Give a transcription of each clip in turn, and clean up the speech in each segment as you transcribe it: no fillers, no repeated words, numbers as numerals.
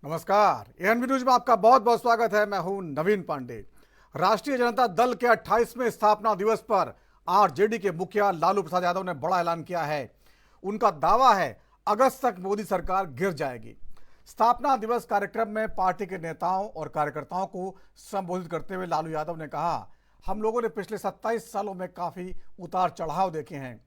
नमस्कार, ANB news में आपका बहुत बहुत स्वागत है। मैं हूं नवीन पांडे। राष्ट्रीय जनता दल के 28वें स्थापना दिवस पर आरजेडी के मुखिया लालू प्रसाद यादव ने बड़ा ऐलान किया है। उनका दावा है अगस्त तक मोदी सरकार गिर जाएगी। स्थापना दिवस कार्यक्रम में पार्टी के नेताओं और कार्यकर्ताओं को संबोधित करते हुए लालू यादव ने कहा, हम लोगों ने पिछले 27 सालों में काफी उतार चढ़ाव देखे हैं।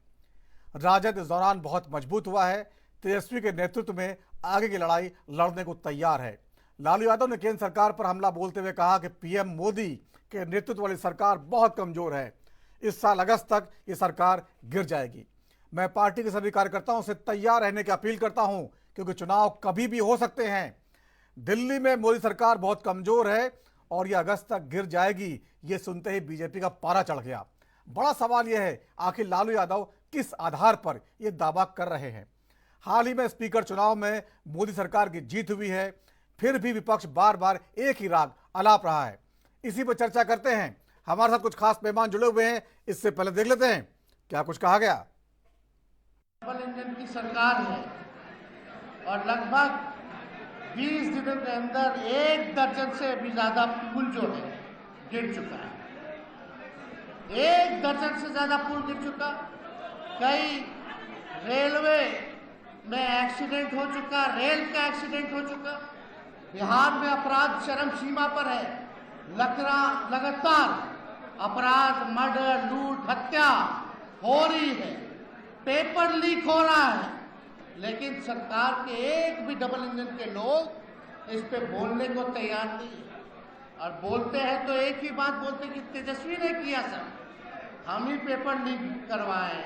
राजद इस दौरान बहुत मजबूत हुआ है। तेजस्वी के नेतृत्व में आगे की लड़ाई लड़ने को तैयार है। लालू यादव ने केंद्र सरकार पर हमला बोलते हुए कहा कि पीएम मोदी के नेतृत्व वाली सरकार बहुत कमजोर है। इस साल अगस्त तक ये सरकार गिर जाएगी। मैं पार्टी के सभी कार्यकर्ताओं से तैयार रहने की अपील करता हूं, क्योंकि चुनाव कभी भी हो सकते हैं। दिल्ली में मोदी सरकार बहुत कमजोर है और ये अगस्त तक गिर जाएगी। ये सुनते ही बीजेपी का पारा चढ़ गया। बड़ा सवाल यह है, आखिर लालू यादव किस आधार पर यह दावा कर रहे हैं। हाल ही में स्पीकर चुनाव में मोदी सरकार की जीत हुई है, फिर भी विपक्ष बार बार एक ही राग अलाप रहा है। इसी पर चर्चा करते हैं। हमारे साथ कुछ खास मेहमान जुड़े हुए हैं। इससे पहले देख लेते हैं क्या कुछ कहा गया। डबल इंजन की सरकार है और लगभग 20 दिनों के अंदर 1 दर्जन से भी ज्यादा पुल जो है गिर चुका है। 1 दर्जन से ज्यादा पुल गिर चुका। कई रेलवे में एक्सीडेंट हो चुका, रेल का एक्सीडेंट हो चुका। बिहार में अपराध चरम सीमा पर है। लगातार अपराध, मर्डर, लूट, हत्या हो रही है। पेपर लीक हो रहा है, लेकिन सरकार के एक भी डबल इंजन के लोग इस पे बोलने को तैयार नहीं है। और बोलते हैं तो एक ही बात बोलते कि तेजस्वी ने किया सर, हम ही पेपर लीक करवाए,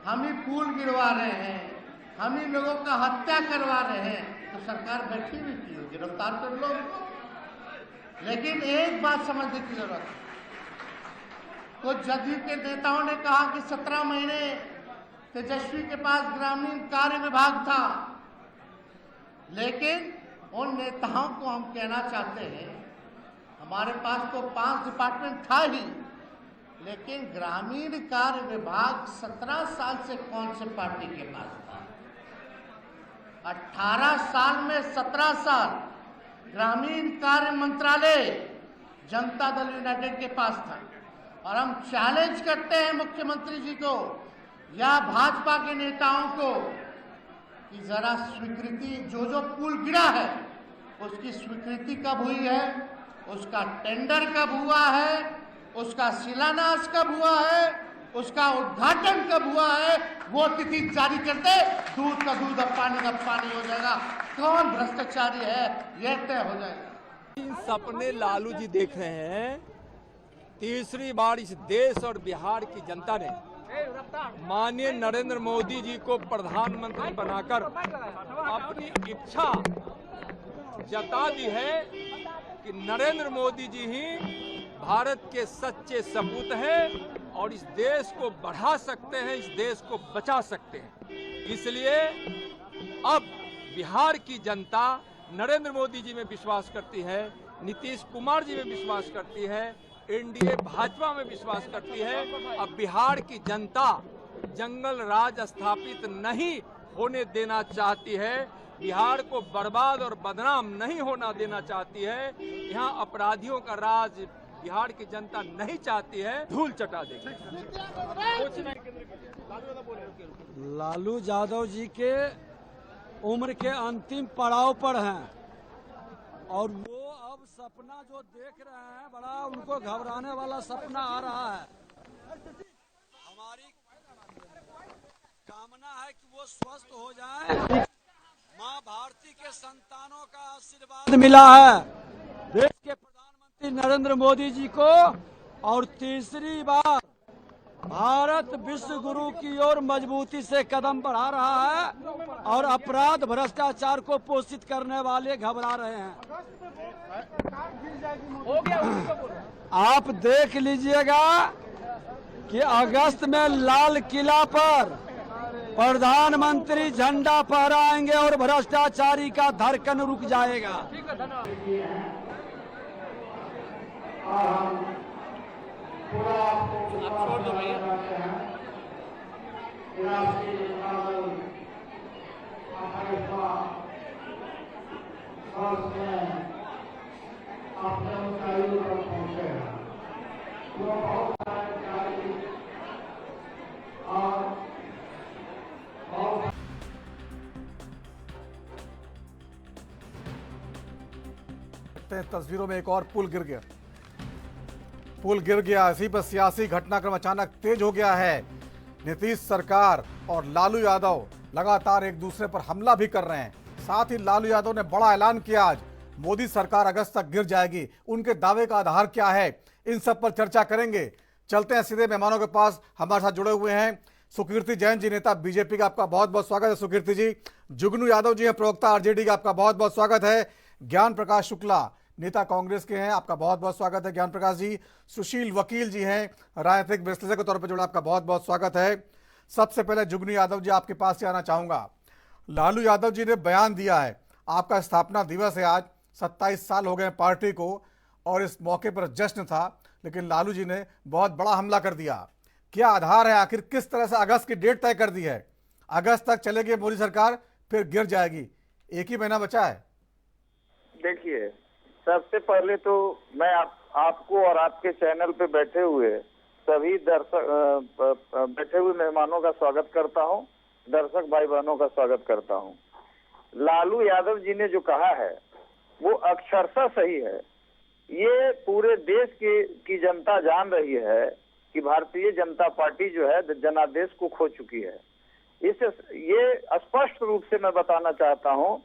हम ही पुल गिरवा रहे हैं, हम ही लोगों का हत्या करवा रहे हैं। तो सरकार बैठी हुई थी, गिरफ्तार कर लो। लेकिन एक बात समझने की जरूरत है। तो जदयू के नेताओं ने कहा कि 17 महीने तेजस्वी के पास ग्रामीण कार्य विभाग था, लेकिन उन नेताओं को हम कहना चाहते हैं, हमारे पास तो 5 डिपार्टमेंट था ही, लेकिन ग्रामीण कार्य विभाग 17 साल से कौन से पार्टी के पास था? 18 साल में 17 साल ग्रामीण कार्य मंत्रालय जनता दल यूनाइटेड के पास था। और हम चैलेंज करते हैं मुख्यमंत्री जी को या भाजपा के नेताओं को कि जरा स्वीकृति, जो पुल गिरा है उसकी स्वीकृति कब हुई है, उसका टेंडर कब हुआ है, उसका शिलान्यास कब हुआ है, उसका उद्घाटन कब हुआ है, वो तिथि जारी करते। दूध का दूध और पानी का पानी हो जाएगा। कौन भ्रष्टाचारी है यह तय हो जाएगा। सपने लालू जी देख रहे हैं। तीसरी बार इस देश और बिहार की जनता ने माननीय नरेंद्र मोदी जी को प्रधानमंत्री बनाकर अपनी इच्छा जता दी है कि नरेंद्र मोदी जी ही भारत के सच्चे सपूत हैं और इस देश को बढ़ा सकते हैं, इस देश को बचा सकते हैं। इसलिए अब बिहार की जनता नरेंद्र मोदी जी में विश्वास करती है, नीतीश कुमार जी में विश्वास करती है, एनडीए भाजपा में विश्वास करती है। अब बिहार की जनता जंगल राज स्थापित नहीं होने देना चाहती है, बिहार को बर्बाद और बदनाम नहीं होना देना चाहती है। यहाँ अपराधियों का राज बिहार की जनता नहीं चाहती है, धूल चटा देगी। लालू यादव जी के उम्र के अंतिम पड़ाव पर हैं और वो अब सपना जो देख रहे हैं, बड़ा उनको घबराने वाला सपना आ रहा है। हमारी कामना है कि वो स्वस्थ हो जाएं। मां भारती के संतानों का आशीर्वाद मिला है देश के प्रधानमंत्री नरेंद्र मोदी जी को, और तीसरी बार भारत विश्व गुरु की ओर मजबूती से कदम बढ़ा रहा है और अपराध भ्रष्टाचार को पोषित करने वाले घबरा रहे हैं। आप देख लीजिएगा कि अगस्त में लाल किला पर प्रधानमंत्री झंडा फहराएंगे और भ्रष्टाचारी का धड़कन रुक जाएगा। और हैं तस्वीरों में, एक और पुल गिर गया। पुल गिर गया, इसी पर सियासी घटनाक्रम अचानक तेज हो गया है। नीतीश सरकार और लालू यादव लगातार एक दूसरे पर हमला भी कर रहे हैं। साथ ही लालू यादव ने बड़ा ऐलान किया आज, मोदी सरकार अगस्त तक गिर जाएगी। उनके दावे का आधार क्या है, इन सब पर चर्चा करेंगे। चलते हैं सीधे मेहमानों के पास। हमारे साथ जुड़े हुए हैं सुकीर्ति जैन जी, नेता बीजेपी का, आपका बहुत बहुत स्वागत है सुकीर्ति जी। जुगनू यादव जी हैं, प्रवक्ता आरजेडी का, आपका बहुत बहुत स्वागत है। ज्ञान प्रकाश शुक्ला, नेता कांग्रेस के हैं, आपका बहुत बहुत स्वागत है ज्ञान प्रकाश जी। सुशील वकील जी हैं, राजनीतिक विश्लेषक के तौर पर जुड़ा, आपका बहुत बहुत स्वागत है। सबसे पहले जुगनू यादव जी, आपके पास से आना चाहूंगा। लालू यादव जी ने बयान दिया है, आपका स्थापना दिवस है आज, 27 साल हो गए पार्टी को और इस मौके पर जश्न था, लेकिन लालू जी ने बहुत बड़ा हमला कर दिया। क्या आधार है, आखिर किस तरह से अगस्त की डेट तय कर दी है? अगस्त तक चलेगी मोदी सरकार, फिर गिर जाएगी, एक ही महीना बचा है। देखिए, सबसे पहले तो मैं आपको और आपके चैनल पे बैठे हुए सभी दर्शक बैठे हुए मेहमानों का स्वागत करता हूं, दर्शक भाई बहनों का स्वागत करता हूं। लालू यादव जी ने जो कहा है वो अक्षरशः सही है। ये पूरे देश की जनता जान रही है कि भारतीय जनता पार्टी जो है जनादेश को खो चुकी है। इससे ये स्पष्ट रूप से मैं बताना चाहता हूं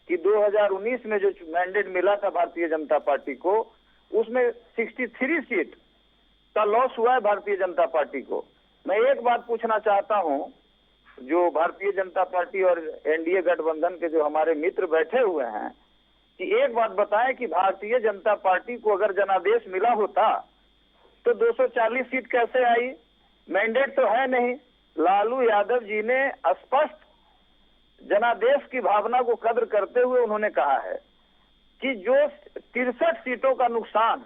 कि 2019 में जो मैंडेट मिला था भारतीय जनता पार्टी को, उसमें 63 सीट का लॉस हुआ है भारतीय जनता पार्टी को। मैं एक बात पूछना चाहता हूं, जो भारतीय जनता पार्टी और एनडीए गठबंधन के जो हमारे मित्र बैठे हुए हैं, कि एक बात बताएं कि भारतीय जनता पार्टी को अगर जनादेश मिला होता तो 240 सीट कैसे आई? मैंडेट तो है नहीं। लालू यादव जी ने स्पष्ट जनादेश की भावना को कद्र करते हुए उन्होंने कहा है कि जो 63 सीटों का नुकसान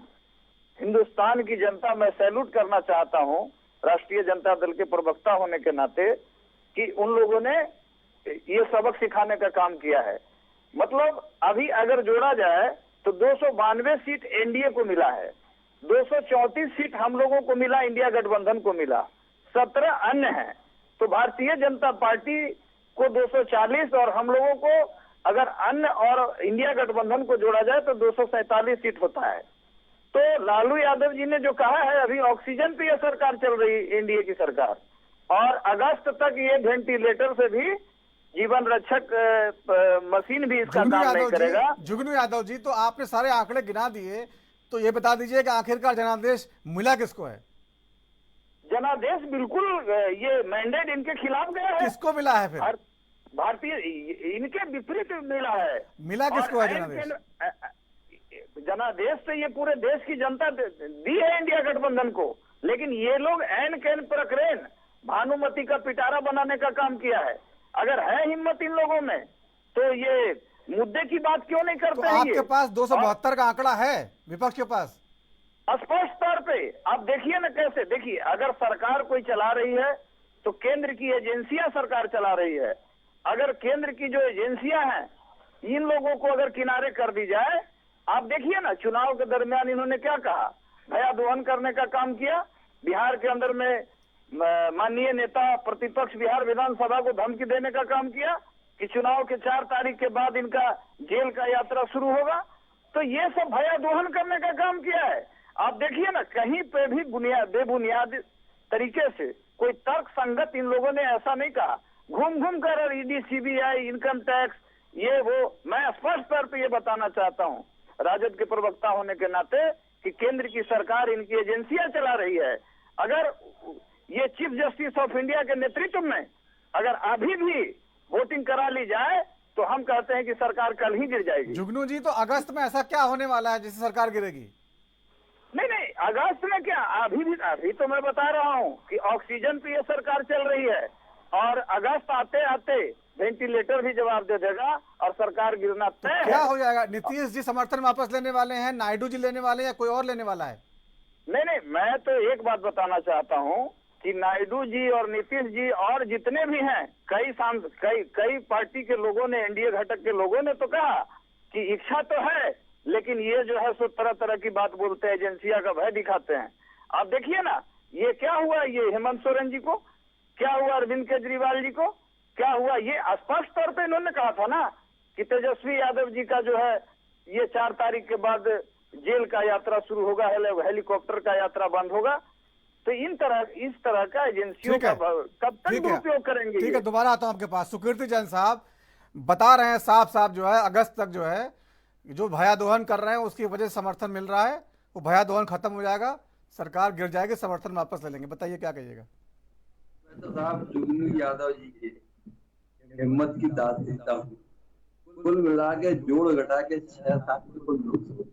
हिंदुस्तान की जनता, मैं सैल्यूट करना चाहता हूं राष्ट्रीय जनता दल के प्रवक्ता होने के नाते, कि उन लोगों ने ये सबक सिखाने का काम किया है। मतलब अभी अगर जोड़ा जाए तो 292 सीट एनडीए को मिला है, 234 सीट हम लोगों को मिला, इंडिया गठबंधन को मिला, 17 अन्य हैं। तो भारतीय जनता पार्टी को 240 और हम लोगों को अगर अन्य और इंडिया गठबंधन को जोड़ा जाए तो 247 सीट होता है। तो लालू यादव जी ने जो कहा है, अभी ऑक्सीजन पे यह सरकार चल रही है, एनडीए की सरकार, और अगस्त तक ये वेंटिलेटर से भी जीवन रक्षक मशीन भी इसका काम नहीं करेगा। जुगनू यादव जी, तो आपने सारे आंकड़े गिना दिए, तो ये बता दीजिए कि आखिरकार जनादेश मिला किसको है? जनादेश बिल्कुल ये मैंडेट इनके खिलाफ गया है। किसको मिला है फिर? भारतीय इनके विपरीत मिला है। मिला किसको है जनादेश? जनादेश से ये पूरे देश की जनता दी है इंडिया गठबंधन को, लेकिन ये लोग एन कैन प्रकरण भानुमति का पिटारा बनाने का काम किया है। अगर है हिम्मत इन लोगों में तो ये मुद्दे की बात क्यों नहीं करते तो हैं? आपके पास 272 का आंकड़ा है विपक्ष के पास, स्पष्ट तौर पे आप देखिए ना कैसे। देखिए, अगर सरकार कोई चला रही है तो केंद्र की एजेंसियां सरकार चला रही है। अगर केंद्र की जो एजेंसियां हैं, इन लोगों को अगर किनारे कर दी जाए, आप देखिए ना चुनाव के दरमियान इन्होंने क्या कहा, भया दोहन करने का काम किया। बिहार के अंदर में माननीय नेता प्रतिपक्ष बिहार विधानसभा को धमकी देने का काम किया कि चुनाव के 4 तारीख के बाद इनका जेल का यात्रा शुरू होगा। तो ये सब भया दोहन करने का काम किया है। आप देखिए ना, कहीं पे भी बेबुनियाद तरीके से कोई तर्क संगत इन लोगों ने ऐसा नहीं कहा। घूम घूम कर ईडी, सीबीआई, इनकम टैक्स, ये वो। मैं स्पष्ट तौर पे ये बताना चाहता हूँ राजद के प्रवक्ता होने के नाते कि केंद्र की सरकार इनकी एजेंसियां चला रही है। अगर ये चीफ जस्टिस ऑफ इंडिया के नेतृत्व में अगर अभी भी वोटिंग करा ली जाए तो हम कहते हैं कि सरकार कल ही गिर जाएगी। जुगनू जी, तो अगस्त में ऐसा क्या होने वाला है जिससे सरकार गिरेगी? नहीं, अगस्त में क्या, अभी तो मैं बता रहा हूँ कि ऑक्सीजन पे ये सरकार चल रही है और अगस्त आते आते वेंटिलेटर भी जवाब दे देगा और सरकार गिरना तय है। क्या हो जाएगा? नीतीश जी समर्थन वापस लेने वाले हैं, नायडू जी लेने वाले हैं, या कोई और लेने वाला है? नहीं, मैं तो एक बात बताना चाहता हूँ कि नायडू जी और नीतीश जी और जितने भी हैं, कई पार्टी के लोगों ने, एनडीए घटक के लोगों ने तो कहा कि इच्छा तो है, लेकिन ये जो है सो तरह तरह की बात बोलते हैं, एजेंसियां का भय दिखाते हैं। आप देखिए ना, ये क्या हुआ, ये हेमंत सोरेन जी को क्या हुआ, अरविंद केजरीवाल जी को क्या हुआ, ये स्पष्ट तौर पे इन्होंने कहा था ना कि तेजस्वी यादव जी का जो है ये 4 तारीख के बाद जेल का यात्रा शुरू होगा, हेलीकॉप्टर का यात्रा बंद होगा। तो इस तरह का एजेंसियों ठीक है, का कब तक ठीक है, दुरुपयोग करेंगे? ठीक है, दोबारा आता हूं आपके पास। सुकीर्ति जैन साहब बता रहे हैं साफ साफ जो है अगस्त तक जो है जो भया दोहन कर रहे हैं उसकी वजह से समर्थन मिल रहा है, वो भया दोहन खत्म हो जाएगा, सरकार गिर जाएगी, समर्थन वापस ले लेंगे। बताइए क्या कहिएगा। तो साहब जुगनू यादव जी के हिम्मत की दाद देता हूँ। कुल मिला के जोड़ घटा के 6-7 कुल लोकसभा,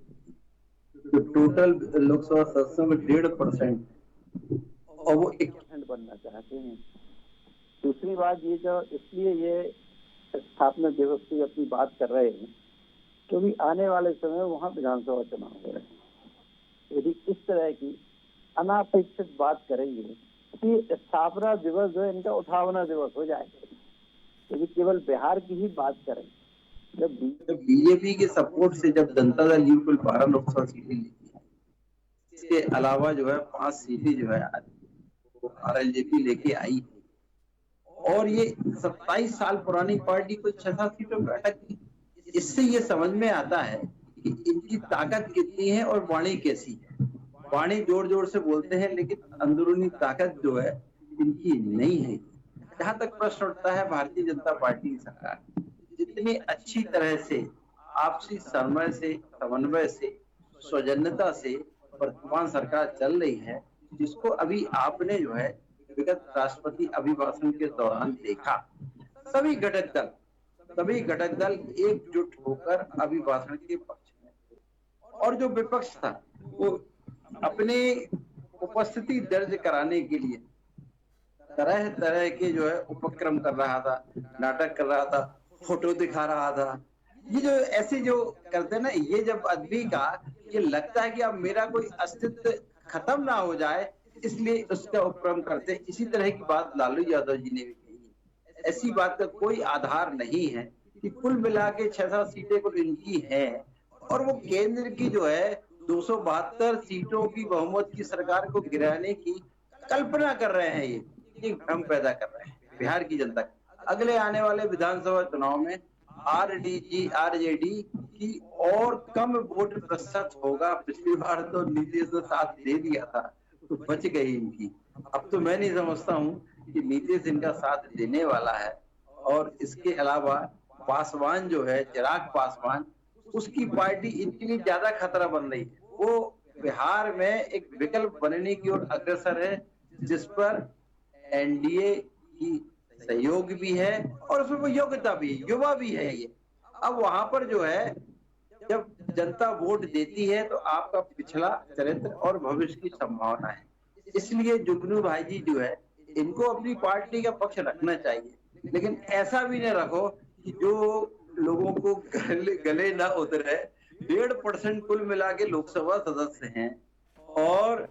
तो टोटल लोकसभा सदस्यों में 1.5% और वो 1% बनना चाहते हैं। दूसरी बात ये जो इसलिए ये स्थापना दिवस की अपनी बात कर रहे हैं क्योंकि आने वाले समय वहाँ विधानसभा चुनाव हो रहे हैं। यदि इस तरह की अनापेक्षित बात करेंगे कि स्थापना दिवस जो है इनका उठावना दिवस हो जाएगा। यदि केवल बिहार की ही बात करें, जब बीजेपी के सपोर्ट से जब जनता दल यू कुल 12 लोकसभा सीटें लेती है, इसके अलावा जो है 5 सीटें जो है आरएलजेपी लेके आई है और ये 27 साल पुरानी पार्टी को 6-7 सीटों पर अटकी। इससे ये समझ में आता है कि इनकी ताकत कितनी है और वाणी कैसी है। वाणी जोर जोर से बोलते हैं लेकिन अंदरूनी ताकत जो है इनकी नहीं है। जहां तक प्रश्न उठता है भारतीय जनता पार्टी की सरकार जितनी अच्छी तरह से आपसी समन्वय से सौजन्यता से वर्तमान सरकार चल रही है, जिसको अभी आपने जो है विगत राष्ट्रपति अभिभाषण के दौरान देखा, सभी घटक दल एकजुट होकर अभिभाषण के पक्ष में और जो विपक्ष था वो अपने उपस्थिति दर्ज कराने के लिए तरह तरह के जो है उपक्रम कर रहा था, नाटक कर रहा था, फोटो दिखा रहा था। ये जो ऐसे जो करते ना, ये जब आदमी का ये लगता है कि अब मेरा कोई अस्तित्व खत्म ना हो जाए इसलिए उसका उपक्रम करते। इसी तरह की बात लालू यादव जी ने भी कही। ऐसी बात का कोई आधार नहीं है कि कुल मिला के 6-7 सीटें कुल इनकी है और वो केंद्र की जो है 272 सीटों की बहुमत की सरकार को गिराने की कल्पना कर रहे हैं। ये भ्रम पैदा कर रहे हैं बिहार की जनता। अगले आने वाले विधानसभा चुनाव में आरजेडी की और कम वोट प्रतिशत होगा। पिछली बार तो नीतीश ने साथ दे दिया था तो बच गई इनकी। अब तो मैं नहीं समझता हूँ कि नीतीश इनका साथ देने वाला है। और इसके अलावा पासवान जो है, चिराग पासवान, उसकी पार्टी इनके लिए ज्यादा खतरा बन रही है। वो बिहार में एक विकल्प बनने की ओर अग्रसर है, जिस पर एनडीए की सहयोग भी है और उसमें वो योग्यता भी है, युवा भी है ये। अब वहां पर जो है जब जनता वोट देती है तो आपका पिछला चरित्र और भविष्य की संभावना है। इसलिए जुगनू भाई जी जो है इनको अपनी पार्टी का पक्ष रखना चाहिए, लेकिन ऐसा भी न रखो कि जो लोगों को गले ना उतरे। 1.5% कुल मिला के लोकसभा सदस्य हैं और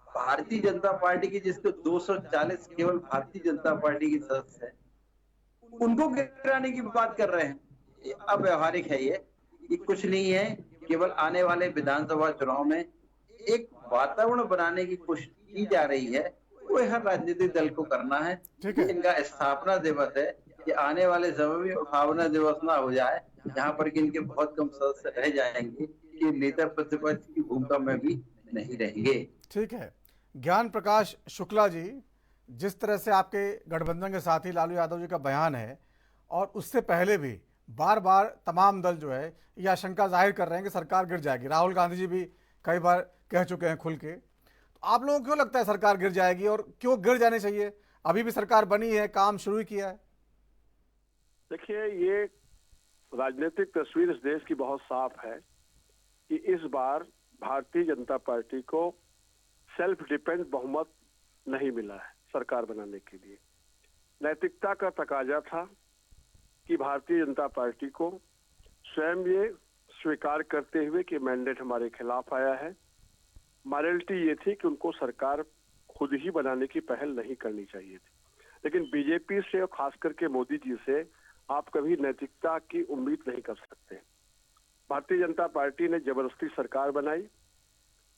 भारतीय जनता पार्टी की जिसको 240 केवल भारतीय जनता पार्टी के सदस्य है, उनको गिराने की बात कर रहे हैं। अव्यवहारिक है ये कुछ नहीं है। केवल आने वाले विधानसभा चुनाव में एक वातावरण बनाने की कोशिश की जा रही है, वो हर राजनीतिक दल को करना है। इनका स्थापना दिवस है, कि आने वाले समय में उठावना दिवस ना हो जाए जहाँ पर कि इनके बहुत कम सदस्य रह जाएंगे कि नेता प्रतिपक्ष की भूमिका में भी नहीं रहेंगे। ठीक है, ज्ञान प्रकाश शुक्ला जी, जिस तरह से आपके गठबंधन के साथी लालू यादव जी का बयान है और उससे पहले भी बार बार तमाम दल जो है ये आशंका जाहिर कर रहे हैं कि सरकार गिर जाएगी। राहुल गांधी जी भी कई बार कह चुके हैं खुल के। तो आप लोगों को क्यों लगता है सरकार गिर जाएगी और क्यों गिर जानी चाहिए? अभी भी सरकार बनी है, काम शुरू किया है। देखिए, ये राजनीतिक तस्वीर इस देश की बहुत साफ है कि इस बार भारतीय जनता पार्टी को सेल्फ डिपेंड बहुमत नहीं मिला है सरकार बनाने के लिए। नैतिकता का तकाजा था कि भारतीय जनता पार्टी को स्वयं ये स्वीकार करते हुए कि मैंडेट हमारे खिलाफ आया है, मॉरलिटी ये थी कि उनको सरकार खुद ही बनाने की पहल नहीं करनी चाहिए थी। लेकिन बीजेपी से और खास करके मोदी जी से आप कभी नैतिकता की उम्मीद नहीं कर सकते। भारतीय जनता पार्टी ने जबरदस्ती सरकार बनाई।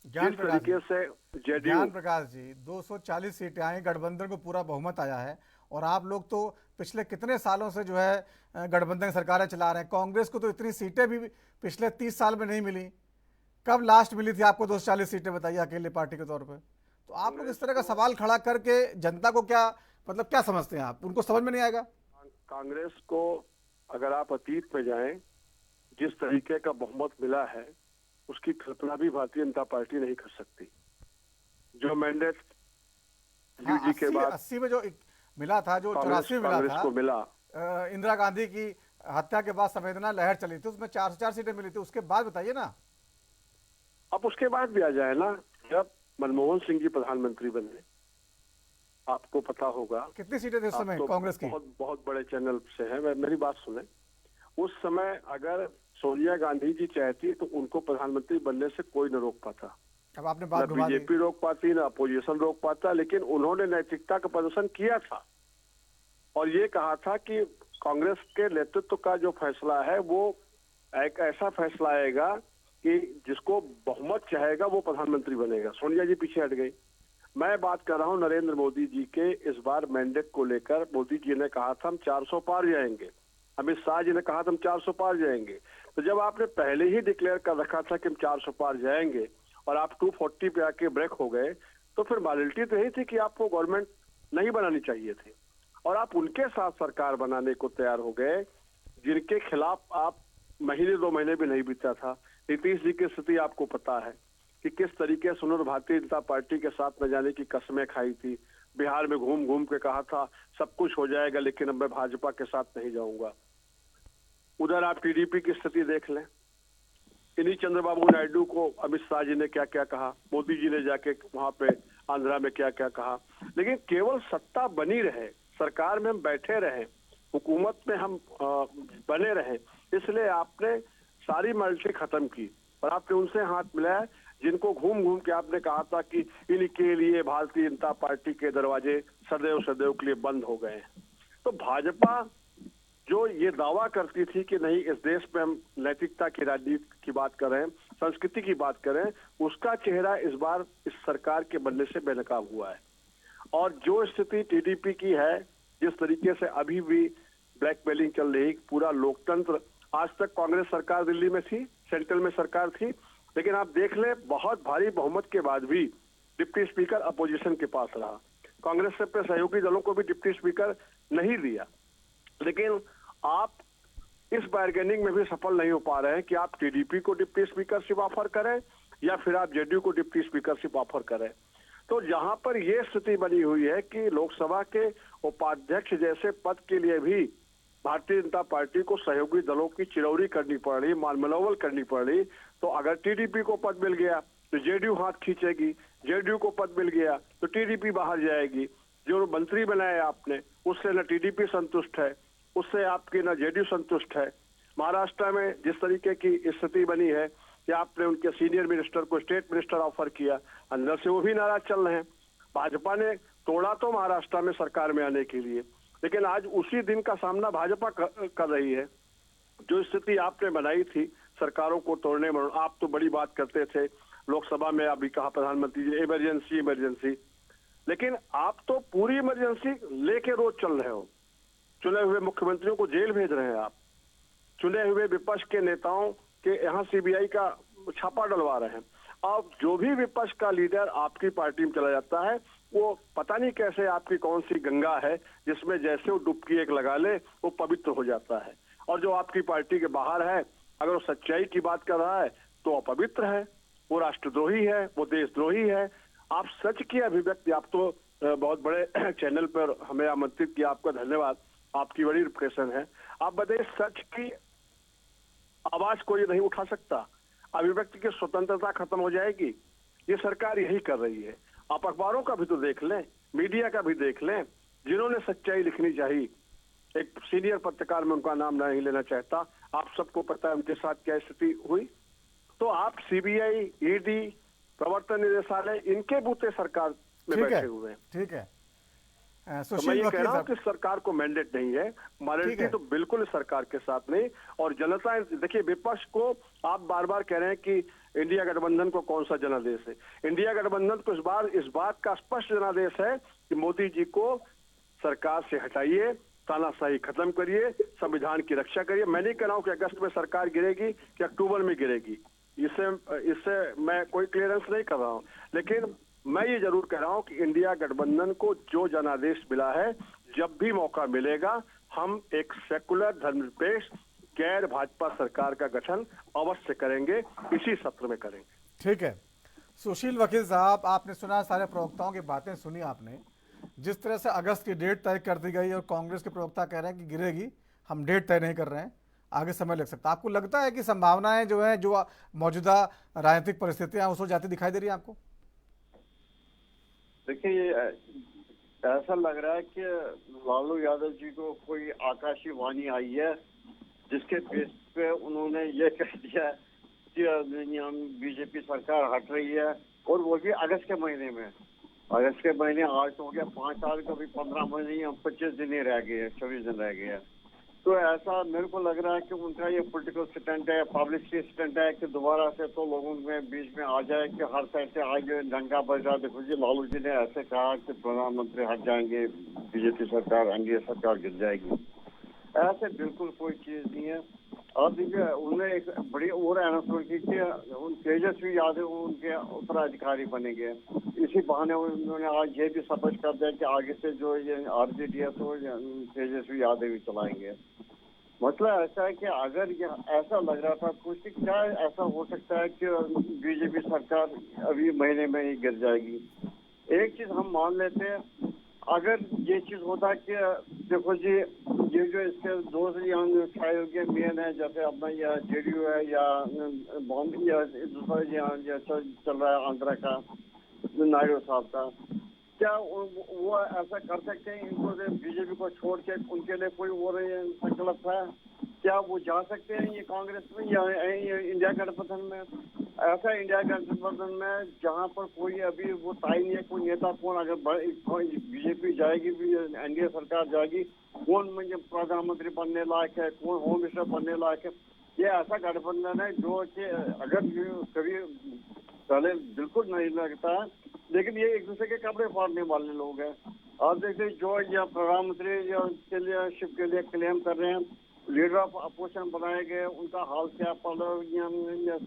ज्ञान तरीके से ज्ञान प्रकाश जी 240 सीटें आई, गठबंधन को पूरा बहुमत आया है और आप लोग तो पिछले कितने सालों से जो है गठबंधन की सरकारें चला रहे हैं। कांग्रेस को तो इतनी सीटें भी पिछले 30 साल में नहीं मिली। कब लास्ट मिली थी आपको 240 सीटें, बताइए, अकेले पार्टी के तौर पे। तो आप लोग इस तरह का सवाल खड़ा करके जनता को क्या मतलब क्या समझते हैं आप? उनको समझ में नहीं आएगा। कांग्रेस को अगर आप अतीत में जाएं, जिस तरीके का बहुमत मिला है उसकी कल्पना भी भारतीय जनता पार्टी नहीं कर सकती। जो मैंडेट यूजी के बाद 80 में जो मिला था, जो 84 में मिला कांग्रेस था, को मिला, इंदिरा गांधी की हत्या के बाद संवेदना लहर चली थी, उसमें 404 सीटें मिली थी। उसके बाद बताइए ना। अब उसके बाद भी आ जाए ना, जब मनमोहन सिंह जी प्रधानमंत्री बने, आपको पता होगा कितनी सीटें थी उस समय तो कांग्रेस की? बहुत बड़े चैनल से है, मेरी बात सुने। उस समय अगर सोनिया गांधी जी चाहती तो उनको प्रधानमंत्री बनने से कोई न रोक पाता। अब आपने बात न घुमा दी। बीजेपी रोक पाती, न अपोजिशन रोक पाता, लेकिन उन्होंने नैतिकता का प्रदर्शन किया था और ये कहा था कि कांग्रेस के नेतृत्व का जो फैसला है वो एक ऐसा फैसला आएगा कि जिसको बहुमत चाहेगा वो प्रधानमंत्री बनेगा। सोनिया जी पीछे हट गई। मैं बात कर रहा हूं नरेंद्र मोदी जी के इस बार मैंडेट को लेकर। मोदी जी ने कहा था हम 400 पार जाएंगे, अमित शाह जी ने कहा था हम 400 पार जाएंगे। तो जब आपने पहले ही डिक्लेयर कर रखा था कि हम 400 पार जाएंगे और आप 240 पे आके ब्रेक हो गए, तो फिर मॉडलिटी तो यही थी कि आपको गवर्नमेंट नहीं बनानी चाहिए थी और आप उनके साथ सरकार बनाने को तैयार हो गए जिनके खिलाफ आप महीने 2 महीने भी नहीं बीता था। नीतीश जी की स्थिति आपको पता है कि किस तरीके से उन्होंने भारतीय जनता पार्टी के साथ न जाने की कसमें खाई थी। बिहार में घूम घूम के कहा था सब कुछ हो जाएगा लेकिन अब मैं भाजपा के साथ नहीं जाऊंगा। उधर आप टीडीपी की स्थिति देख लें, इन्हीं चंद्रबाबू नायडू को अमित शाह जी ने क्या क्या कहा, मोदी जी ने जाके वहां पे आंध्रा में क्या क्या कहा, लेकिन केवल सत्ता बनी रहे, सरकार में हम बैठे रहे, हुकूमत में हम बने रहे, इसलिए आपने सारी मल्टी खत्म की और आपने उनसे हाथ मिलाया जिनको घूम घूम के आपने कहा था कि इनके लिए भारतीय जनता पार्टी के दरवाजे सदैव सदैव के लिए बंद हो गए। तो भाजपा जो ये दावा करती थी कि नहीं इस देश में हम नैतिकता की राजनीति की बात करें, संस्कृति की बात करें, उसका चेहरा इस बार इस सरकार के बनने से बेनकाब हुआ है। और जो स्थिति टीडीपी की है, जिस तरीके से अभी भी ब्लैकमेलिंग चल रही, पूरा लोकतंत्र, आज तक कांग्रेस सरकार दिल्ली में थी, सेंट्रल में सरकार थी, लेकिन आप देख ले बहुत भारी बहुमत के बाद भी डिप्टी स्पीकर अपोजिशन के पास रहा। कांग्रेस से अपने सहयोगी दलों को भी डिप्टी स्पीकर नहीं दिया, लेकिन आप इस बार्गेनिंग में भी सफल नहीं हो पा रहे हैं कि आप टीडीपी को डिप्टी स्पीकरशिप ऑफर करें या फिर आप जेडीयू को डिप्टी स्पीकरशिप ऑफर करें। तो जहां पर यह स्थिति बनी हुई है कि लोकसभा के उपाध्यक्ष जैसे पद के लिए भी भारतीय जनता पार्टी को सहयोगी दलों की चिरौरी करनी पड़ रही, मालमलौवल करनी पड़ रही। तो अगर टीडीपी को पद मिल गया तो जेडीयू हाथ खींचेगी, जेडीयू को पद मिल गया तो टीडीपी बाहर जाएगी। जो मंत्री बनाए आपने उससे न टीडीपी संतुष्ट है, उससे आपकी न जेडीयू संतुष्ट है। महाराष्ट्र में जिस तरीके की स्थिति बनी है कि आपने उनके सीनियर मिनिस्टर को स्टेट मिनिस्टर ऑफर किया, अंदर से वो भी नाराज चल रहे हैं। भाजपा ने तोड़ा तो महाराष्ट्र में सरकार में आने के लिए, लेकिन आज उसी दिन का सामना भाजपा कर रही है। जो स्थिति आपने बनाई थी सरकारों को तोड़ने में, आप तो बड़ी बात करते थे, लोकसभा में अभी कहा प्रधानमंत्री जी इमरजेंसी इमरजेंसी, लेकिन आप तो पूरी इमरजेंसी लेके रोज चल रहे हो। चुने हुए मुख्यमंत्रियों को जेल भेज रहे हैं आप, चुने हुए विपक्ष के नेताओं के यहाँ सीबीआई का छापा डलवा रहे हैं। अब जो भी विपक्ष का लीडर आपकी पार्टी में चला जाता है वो पता नहीं कैसे आपकी कौन सी गंगा है जिसमें जैसे वो डुबकी एक लगा ले वो पवित्र हो जाता है, और जो आपकी पार्टी के बाहर है अगर वो सच्चाई की बात कर रहा है तो अपवित्र है, वो राष्ट्रद्रोही है, वो देशद्रोही है। आप सच की अभिव्यक्ति, आप तो बहुत बड़े चैनल पर हमें आमंत्रित किया, आपका धन्यवाद, आपकी बड़ी रिप्रेजेंटेशन है। आप बताइए सच की आवाज कोई नहीं उठा सकता, अभिव्यक्ति की स्वतंत्रता खत्म हो जाएगी। ये सरकार यही कर रही है। आप अखबारों का भी तो देख लें, मीडिया का भी देख लें, जिन्होंने सच्चाई लिखनी चाहिए, एक सीनियर पत्रकार में उनका नाम नहीं लेना चाहता, आप सबको पता है उनके साथ क्या स्थिति हुई। तो आप सीबीआई, ईडी, प्रवर्तन निदेशालय, इनके बूते सरकार में बैठे हुए हैं। ठीक है। तो मैं ये कह रहा हूँ कि सरकार को मैंडेट नहीं है, मॉरलिटी तो बिल्कुल सरकार के साथ नहीं। और जनता, देखिए विपक्ष को आप बार बार कह रहे हैं कि इंडिया गठबंधन को कौन सा जनादेश है। इंडिया गठबंधन को इस बात का स्पष्ट जनादेश है कि मोदी जी को सरकार से हटाइए, तानाशाही खत्म करिए, संविधान की रक्षा करिए। मैं नहीं कह रहा हूं कि अगस्त में सरकार गिरेगी कि अक्टूबर में गिरेगी, इससे मैं कोई क्लियरेंस नहीं कर रहा हूं, लेकिन मैं ये जरूर कह रहा हूं कि इंडिया गठबंधन को जो जनादेश मिला है, जब भी मौका मिलेगा हम एक सेकुलर धर्मनिरपेक्ष गैर भाजपा सरकार का गठन अवश्य करेंगे, इसी सत्र में करेंगे। ठीक है। सुशील वकील साहब, आपने सुना, सारे प्रवक्ताओं की बातें सुनी आपने। जिस तरह से अगस्त की डेट तय कर दी गई और कांग्रेस के प्रवक्ता कह रहे हैं कि गिरेगी, हम डेट तय नहीं कर रहे हैं, आगे समय लग सकता है। आपको लगता है कि संभावनाएं जो है, जो मौजूदा राजनीतिक परिस्थितियां उसको जाती दिखाई दे रही है आपको? देखिए, ऐसा लग रहा है कि लालू यादव जी को कोई आकाशीय वाणी आई है, जिसके बेस पे उन्होंने ये कह दिया कि बीजेपी सरकार हट रही है, और वो भी अगस्त के महीने में। अगस्त के महीने आज तो हो गया 5 साल, कभी 15 महीने या 25 दिन ही रह गए, 24 दिन रह गए। तो ऐसा मेरे को लग रहा है कि उनका ये पॉलिटिकल स्टंट है, पब्लिसिटी स्टंट है कि दोबारा से तो लोगों में बीच में आ जाए कि हर साइड से आज डंका बज रहा। देखो जी, लालू जी ने ऐसे कहा कि प्रधानमंत्री हट जाएंगे, बीजेपी सरकार, एनडीए सरकार गिर जाएगी। ऐसे बिल्कुल कोई चीज नहीं है। और देखिए, उन्होंने एक बड़ी और अनाउंसमेंट की कि तेजस्वी यादव उनके उत्तराधिकारी बनेंगे। इसी बहाने उन्होंने आज ये भी स्पष्ट कर दिया कि आगे से जो ये आरजेडीएस हो, तेजस्वी यादव ही चलाएंगे। मतलब ऐसा है कि अगर ये ऐसा लग रहा था कुछ, क्या ऐसा हो सकता है कि बीजेपी सरकार अभी महीने में ही गिर जाएगी। एक चीज हम मान लेते हैं, अगर ये चीज होता कि देखो जी, ये जो इसके दोस्त मेन है, जैसे अपना यह जेडीयू है या बॉम्बे या दूसरा चल रहा है आंध्रा का नायडू साहब का, क्या वो ऐसा कर सकते हैं? इनको बीजेपी को छोड़ के उनके लिए कोई और संकल्प है? क्या वो जा सकते हैं ये कांग्रेस में या इंडिया गठबंधन में? ऐसा इंडिया गठबंधन में जहां पर कोई अभी वो तय नहीं है, कोई नेता कौन, अगर बीजेपी जाएगी, एनडीए सरकार जाएगी, कौन मुझे प्रधानमंत्री बनने लायक है, कौन होम मिनिस्टर बनने लायक है? ये ऐसा गठबंधन है जो कि अगर कभी पहले बिल्कुल नहीं लगता है, लेकिन ये एक दूसरे के कपड़े फाड़ने वाले लोग हैं। और देखिए, जो ये प्रधानमंत्री के लिए शिप के लिए क्लेम कर रहे हैं, लीडर ऑफ अपोजिशन बनाए गए, उनका हाल क्या पार्लियामेंट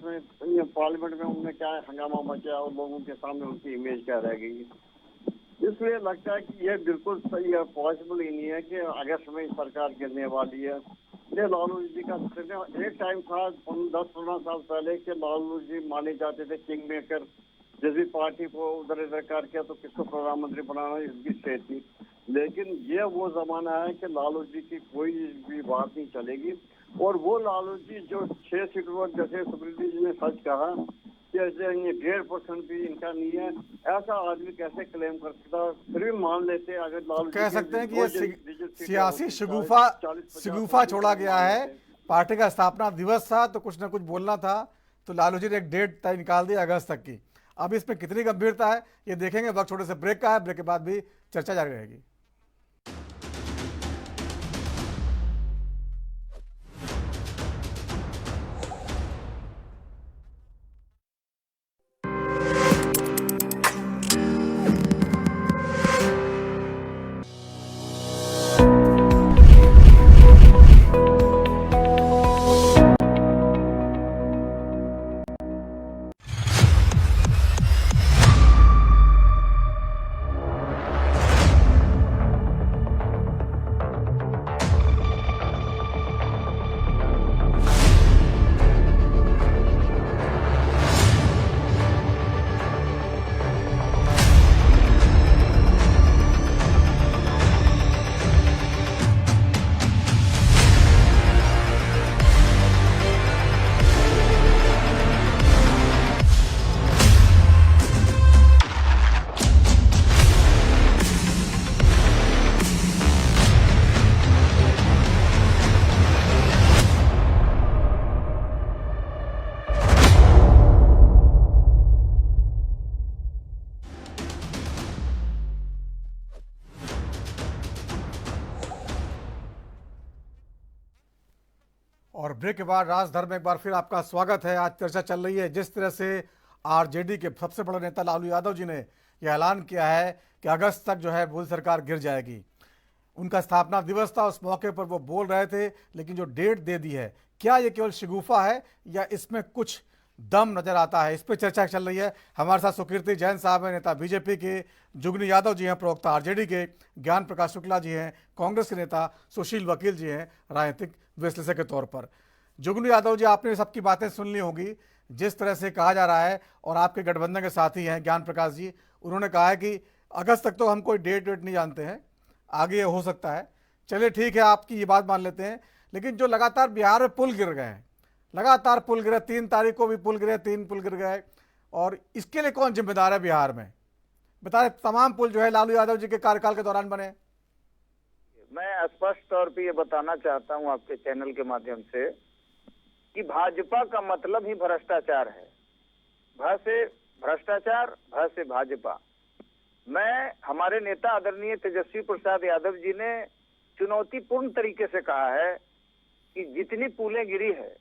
में उन्होंने क्या हंगामा मचाया और लोगों के सामने उनकी इमेज क्या रह गई। इसलिए लगता है कि ये बिल्कुल सही है, पॉसिबल ही नहीं है कि अगस्त में सरकार गिरने वाली है। ये लालू जी का एक टाइम था 10-15 साल पहले कि लालू जी माने जाते थे किंग मेकर, जिस भी पार्टी को उधर इधर कर किया तो किसको प्रधानमंत्री बनाना, इसकी स्टेट थी। लेकिन ये वो जमाना है कि लालू जी की कोई भी बात नहीं चलेगी। और वो लालू जी जो 6 सीट पर, जैसे सुप्रीति जी ने सच कहा कि 1.5% भी इनका नहीं है, ऐसा आदमी कैसे क्लेम कर सकता? फिर भी मान लेते हैं अगर लालू कह सकते हैं कि ये सियासी शगुफा छोड़ा गया है। पार्टी का स्थापना दिवस था तो कुछ ना कुछ बोलना था, तो लालू जी ने एक डेट तय निकाल दी अगस्त तक की। अब इसमें कितनी गंभीरता है ये देखेंगे। वक्त छोटे से ब्रेक का है, ब्रेक के बाद भी चर्चा जारी रहेगी। और ब्रेक के बाद राजधर में एक बार फिर आपका स्वागत है। आज चर्चा चल रही है जिस तरह से आरजेडी के सबसे बड़े नेता लालू यादव जी ने यह ऐलान किया है कि अगस्त तक जो है मोदी सरकार गिर जाएगी। उनका स्थापना दिवस था, उस मौके पर वो बोल रहे थे, लेकिन जो डेट दे दी है, क्या ये केवल शिगुफा है या इसमें कुछ दम नजर आता है? इस पर चर्चा चल रही है। हमारे साथ सुकीर्ति जैन साहब हैं, नेता बीजेपी के, जुगनू यादव जी हैं, प्रवक्ता आरजेडी के, ज्ञान प्रकाश शुक्ला जी हैं, कांग्रेस के नेता, सुशील वकील जी हैं, राजनीतिक विश्लेषक के तौर पर। जुगनू यादव जी, आपने सबकी बातें सुन ली होगी। जिस तरह से कहा जा रहा है, और आपके गठबंधन के साथी हैं ज्ञान प्रकाश जी, उन्होंने कहा है कि अगस्त तक तो हम कोई डेट वेट नहीं जानते हैं, आगे ये हो सकता है। चलिए ठीक है, आपकी ये बात मान लेते हैं, लेकिन जो लगातार बिहार में पुल गिर गए हैं, लगातार पुल गिरे, 3 तारीख को भी पुल गिरे, 3 पुल गिर गए, और इसके लिए कौन जिम्मेदार है बिहार में? बता दें, तमाम पुल जो है लालू यादव जी के कार्यकाल के दौरान बने। मैं स्पष्ट तौर पे ये बताना चाहता हूं आपके चैनल के माध्यम से कि भाजपा का मतलब ही भ्रष्टाचार है। भ से भ्रष्टाचार, भ से भाजपा। हमारे नेता आदरणीय तेजस्वी प्रसाद यादव जी ने चुनौतीपूर्ण तरीके से कहा है कि जितनी पुलें गिरी है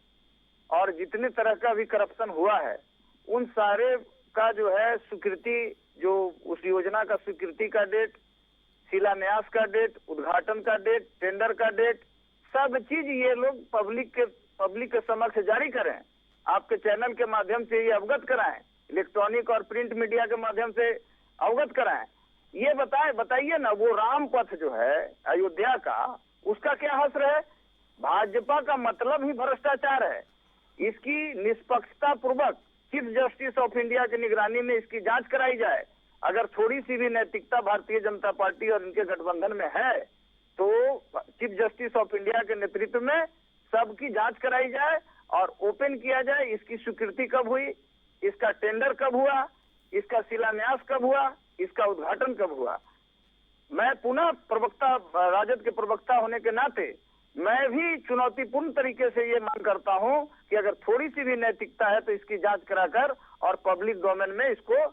और जितने तरह का भी करप्शन हुआ है, उन सारे का जो है स्वीकृति, जो उस योजना का स्वीकृति का डेट, शिलान्यास का डेट, उद्घाटन का डेट, टेंडर का डेट, सब चीज ये लोग पब्लिक के समक्ष जारी करें, आपके चैनल के माध्यम से ये अवगत कराएं, इलेक्ट्रॉनिक और प्रिंट मीडिया के माध्यम से अवगत कराएं। ये बताइए ना, वो राम पथ जो है अयोध्या का, उसका क्या हश्र है? भाजपा का मतलब ही भ्रष्टाचार है। इसकी निष्पक्षता पूर्वक चीफ जस्टिस ऑफ इंडिया की निगरानी में इसकी जांच कराई जाए। अगर थोड़ी सी भी नैतिकता भारतीय जनता पार्टी और इनके गठबंधन में है, तो चीफ जस्टिस ऑफ इंडिया के नेतृत्व में सबकी जांच कराई जाए और ओपन किया जाए। इसकी स्वीकृति कब हुई, इसका टेंडर कब हुआ, इसका शिलान्यास कब हुआ, इसका उद्घाटन कब हुआ। मैं पुनः प्रवक्ता, राजद के प्रवक्ता होने के नाते मैं भी चुनौतीपूर्ण तरीके से ये मांग करता हूं कि अगर थोड़ी सी भी नैतिकता है तो इसकी जांच कराकर और पब्लिक डोमेन में इसको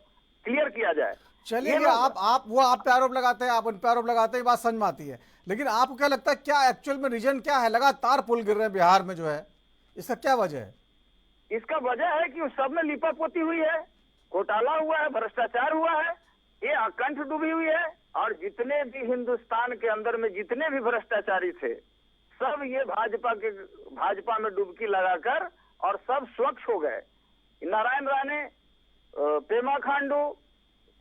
क्लियर किया जाए। चलिए, आप पे आरोप लगाते हैं, आप उन पे आरोप लगाते हैं, बात समझ में आती है, लेकिन आपको क्या लगता है, क्या एक्चुअल में रीजन क्या है? लगातार पुल गिर रहे हैं बिहार में जो है, इसका क्या वजह है? इसका वजह है कि उस सब में लिपापोती हुई है, घोटाला हुआ है, भ्रष्टाचार हुआ है, ये अकंठ डूबी हुई है। और जितने भी हिंदुस्तान के अंदर में जितने भी भ्रष्टाचारी थे, सब ये भाजपा में डुबकी लगाकर और सब स्वच्छ हो गए। नारायण राणे, पेमा खांडू,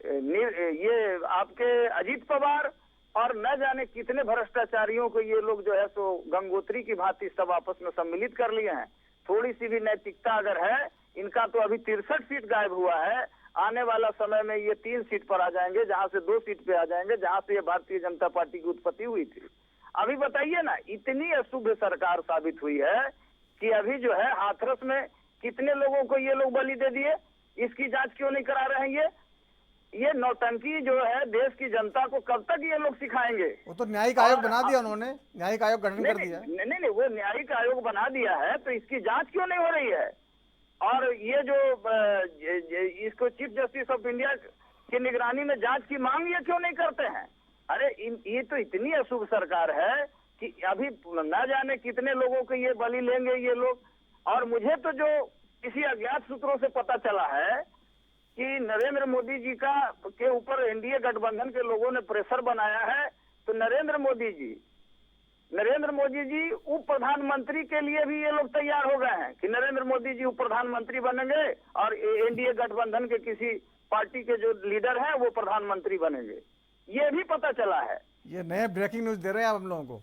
ये आपके अजीत पवार और न जाने कितने भ्रष्टाचारियों को ये लोग जो है सो गंगोत्री की भांति सब आपस में सम्मिलित कर लिए हैं। थोड़ी सी भी नैतिकता अगर है, इनका तो अभी 63 सीट गायब हुआ है। आने वाला समय में ये 3 सीट पर आ जाएंगे, जहां से 2 सीट पे आ जाएंगे, जहां से ये भारतीय जनता पार्टी की उत्पत्ति हुई थी। अभी बताइए ना, इतनी अशुभ सरकार साबित हुई है कि अभी जो है हाथरस में कितने लोगों को ये लोग बलि दे दिए, इसकी जांच क्यों नहीं करा रहे हैं? ये नौटंकी जो है देश की जनता को कब तक ये लोग सिखाएंगे? वो तो न्यायिक आयोग बना दिया उन्होंने, न्यायिक आयोग गठन कर दिया। नहीं, वो न्यायिक आयोग बना दिया है, तो इसकी जांच क्यों नहीं हो रही है? और ये जो इसको चीफ जस्टिस ऑफ इंडिया की निगरानी में जांच की मांग ये क्यों नहीं करते हैं? अरे ये तो इतनी अशुभ सरकार है कि अभी न जाने कितने लोगों को ये बलि लेंगे ये लोग। और मुझे तो जो किसी अज्ञात सूत्रों से पता चला है कि नरेंद्र मोदी जी के ऊपर एनडीए गठबंधन के लोगों ने प्रेशर बनाया है, तो नरेंद्र मोदी जी उप प्रधानमंत्री के लिए भी ये लोग तैयार हो गए हैं कि नरेंद्र मोदी जी उप प्रधानमंत्री बनेंगे और एनडीए गठबंधन के किसी पार्टी के जो लीडर हैं वो प्रधानमंत्री बनेंगे। ये भी पता चला है। ये नए ब्रेकिंग न्यूज दे रहे हैं आप हम लोगों को।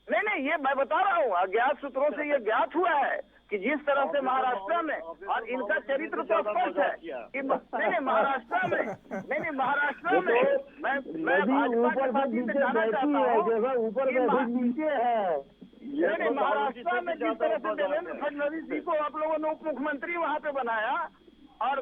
नहीं, ये मैं बता रहा हूँ, अज्ञात सूत्रों से ये ज्ञात हुआ है कि जिस तरह से महाराष्ट्र में, और इनका चरित्र तो स्पष्ट है कि महाराष्ट्र में मैं भाजपा के साथी से जानना चाहता हूँ कि महाराष्ट्र में जिस तरह से देवेंद्र फडणवीस जी को आप लोगों ने उप मुख्यमंत्री वहां पे बनाया, और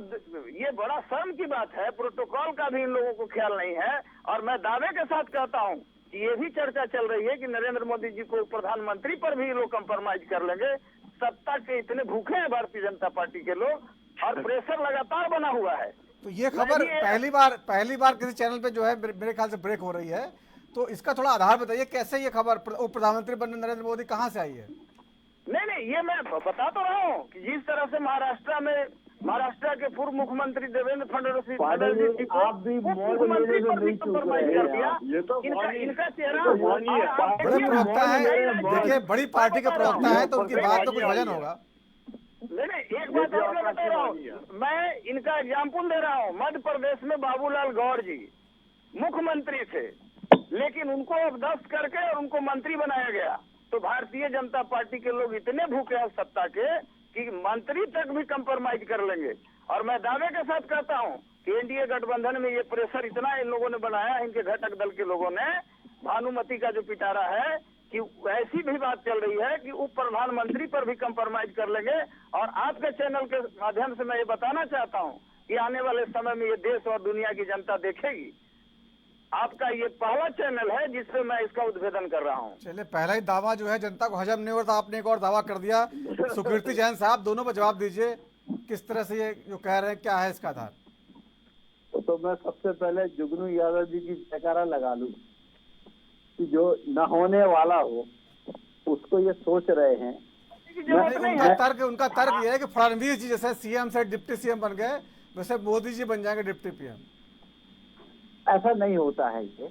ये बड़ा शर्म की बात है, प्रोटोकॉल का भी इन लोगों को ख्याल नहीं है। और मैं दावे के साथ कहता हूँ कि ये भी चर्चा चल रही है कि नरेंद्र मोदी जी को प्रधानमंत्री पर भी लोग कंप्रोमाइज कर लेंगे। सत्ता के इतने भूखे हैं भारतीय जनता पार्टी के लोग, और प्रेशर लगातार बना हुआ है। तो ये खबर पहली बार किसी चैनल पे जो है मेरे ख्याल से ब्रेक हो रही है, तो इसका थोड़ा आधार बताइए, कैसे ये खबर प्रधानमंत्री बनने नरेंद्र मोदी कहाँ से आई है? नहीं, ये मैं बता तो रहा हूँ कि जिस तरह से महाराष्ट्र में महाराष्ट्र के पूर्व मुख्यमंत्री देवेंद्र फडणवीस जी आप भी मौज लेने में नहीं चूक रहे हैं। ये तो इनका चेहरा बड़े प्रवक्ता है, देखिए बड़ी पार्टी के प्रवक्ता है तो उनकी बात तो कुछ वजन होगा। नहीं, एक बात और मैं बता रहा हूँ, मैं इनका एग्जाम्पल दे रहा हूँ। मध्य प्रदेश में बाबूलाल गौर जी मुख्यमंत्री थे, लेकिन उनको अवदस्त करके और उनको मंत्री बनाया गया। तो भारतीय जनता पार्टी के लोग इतने भूखे हैं सत्ता के कि मंत्री तक भी कंप्रोमाइज कर लेंगे। और मैं दावे के साथ कहता हूं कि एनडीए गठबंधन में ये प्रेशर इतना इन लोगों ने बनाया, इनके घटक दल के लोगों ने, भानुमति का जो पिटारा है, कि ऐसी भी बात चल रही है कि उप प्रधानमंत्री पर भी कंप्रोमाइज कर लेंगे। और आपके चैनल के माध्यम से मैं ये बताना चाहता हूं कि आने वाले समय में ये देश और दुनिया की जनता देखेगी। आपका ये पहला चैनल है जिससे मैं इसका उद्भेदन कर रहा हूँ। चलिए, पहला ही दावा जो है जनता को हजम नहीं होता, आपने एक और दावा कर दिया। सुकीर्ति जैन साहब, दोनों पर जवाब दीजिए, किस तरह से ये जो कह रहे हैं क्या है इसका आधार? तो मैं सबसे पहले जुगनू यादव जी की जयकारा लगा लूं कि जो न होने वाला हो उसको ये सोच रहे हैं। उनका तर्क ये है कि फडणवीस जी जैसे सीएम से डिप्टी सीएम बन गए, वैसे मोदी जी बन जाएंगे डिप्टी पीएम। ऐसा नहीं होता है ये।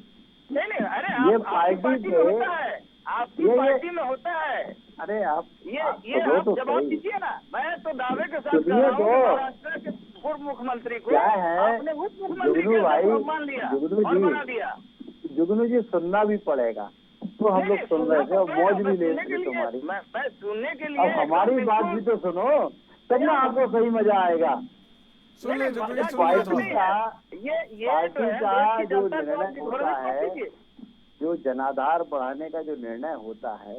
नहीं, अरे ये पार्टी में होता है, आपकी पार्टी में होता है। अरे आप ये आप तो जवाब दीजिए ना। मैं तो दावे के साथ कह रहा हूं महाराष्ट्र के पूर्व मुख्यमंत्री को क्या है, आपने उप मुख्यमंत्री का मान लिया और बना दिया। जुगनू जी, सुनना भी पड़ेगा। तो हम लोग सुन रहे थे और मौज भी ले रहे थे तुम्हारी। मैं सुनने के लिए, अब हमारी बात भी तो सुनो, तब ना आपको सही मजा आएगा। पार्टी का जो निर्णय होता है, जो जनाधार बढ़ाने का जो निर्णय होता है,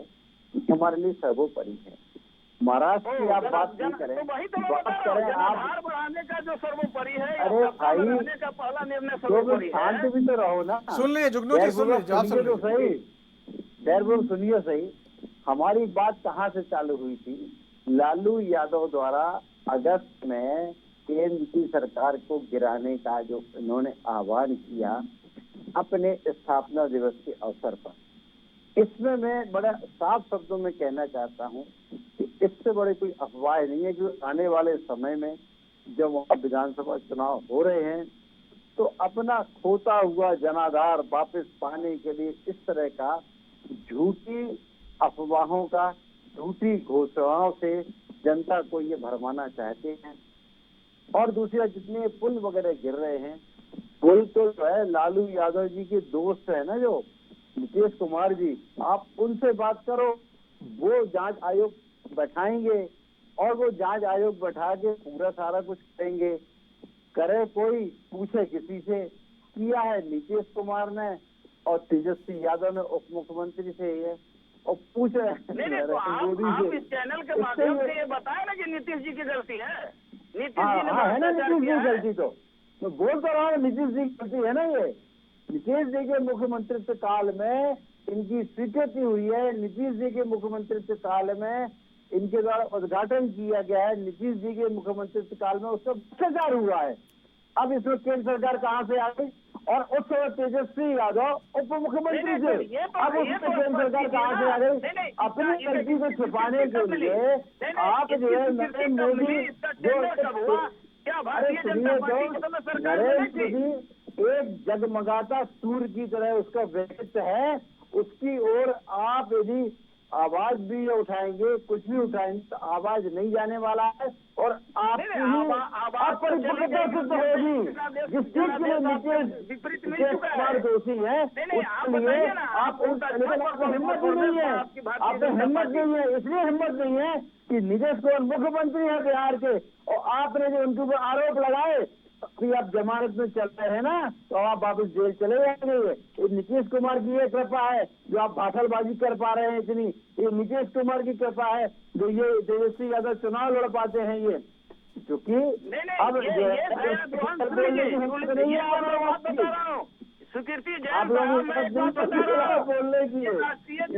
हमारे लिए सर्वोपरि है। महाराष्ट्र की आप बात नहीं करें, बात करें आप बढ़ाने का जो सर्वोपरि है। अरे भाई, का पहला निर्णय तो सर्वोपरि है। शांत भी तो रहो ना। सुन लीजिए जुगनू जी, सुन लीजिए, जवाब तो सही, खैर सुनिए सही। हमारी बात कहाँ से चालू हुई थी? लालू यादव द्वारा अगस्त में केंद्र की सरकार को गिराने का जो इन्होंने आह्वान किया अपने स्थापना दिवस के अवसर पर, इसमें मैं बड़ा साफ शब्दों में कहना चाहता हूं कि इससे बड़े कोई अफवाह नहीं है कि आने वाले समय में जब वहां विधानसभा चुनाव हो रहे हैं तो अपना खोता हुआ जनाधार वापस पाने के लिए इस तरह का झूठी अफवाहों का, झूठी घोषणाओं से जनता को ये भरमाना चाहते हैं। और दूसरा, जितने पुल वगैरह गिर रहे हैं, पुल तो जो है लालू यादव जी के दोस्त है ना, जो नीतीश कुमार जी, आप उनसे बात करो, वो जांच आयोग बैठाएंगे और वो जांच आयोग बैठा के पूरा सारा कुछ करेंगे। करे कोई, पूछे किसी से, किया है नीतीश कुमार ने और तेजस्वी यादव ने उप मुख्यमंत्री से ये, और पूछ रहे हैं तो आप इस चैनल के माध्यम से ये बताए ना कि नीतीश जी की गलती है। नीतीश जी ने है ना, नीतीश जी की गलती। तो मैं बोल तो रहा हूँ, नीतीश जी की गलती है ना। ये नीतीश जी के मुख्यमंत्रित्व काल में इनकी स्वीकृति हुई है, नीतीश जी के मुख्यमंत्रित्व काल में इनके द्वारा उद्घाटन किया गया है, नीतीश जी के मुख्यमंत्रित्व काल में उसका भ्रष्टाचार हुआ है। अब इसमें केंद्र सरकार कहाँ से आ गई? और उस समय तेजस्वी यादव उप मुख्यमंत्री थे, अब उसमें केंद्र सरकार कहाँ से आ गई? अपनी गलती को छुपाने के लिए आप जो है नरेंद्र मोदी, नरेंद्र मोदी एक जगमगाता सूर्य की तरह उसका व्यक्तित्व है, उसकी ओर आप यदि आवाज भी उठाएंगे, कुछ भी उठाएंगे, तो आवाज नहीं जाने वाला है। और आपकी परिपक्वता सिद्ध होगी। जिस चीज के लिए नीतीश कुमार दोषी है, उसके लिए आप हिम्मत ही नहीं है, आप में हिम्मत नहीं है। इसलिए हिम्मत नहीं है कि नीतीश कुमार मुख्यमंत्री है बिहार के, और आपने जो उनके ऊपर आरोप लगाए, अभी आप जमानत में चल रहे हैं ना, तो आप वापस जेल चले जाएंगे। ये नीतीश कुमार की ये कृपा है जो आप भाषणबाजी कर पा रहे हैं इतनी, ये नीतीश कुमार की कृपा है जो ये तेजस्वी यादव चुनाव लड़ पाते हैं। ये क्योंकि अब स्वीकृति आप लोग बोलने की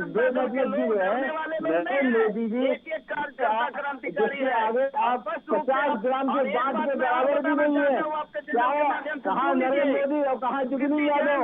बेमतलब की जो है, नरेंद्र मोदी जी जिसके आगे आप 50 ग्राम के बांट के बराबर भी नहीं है। क्या कहाँ नरेंद्र मोदी और कहाँ जुगनू यादव?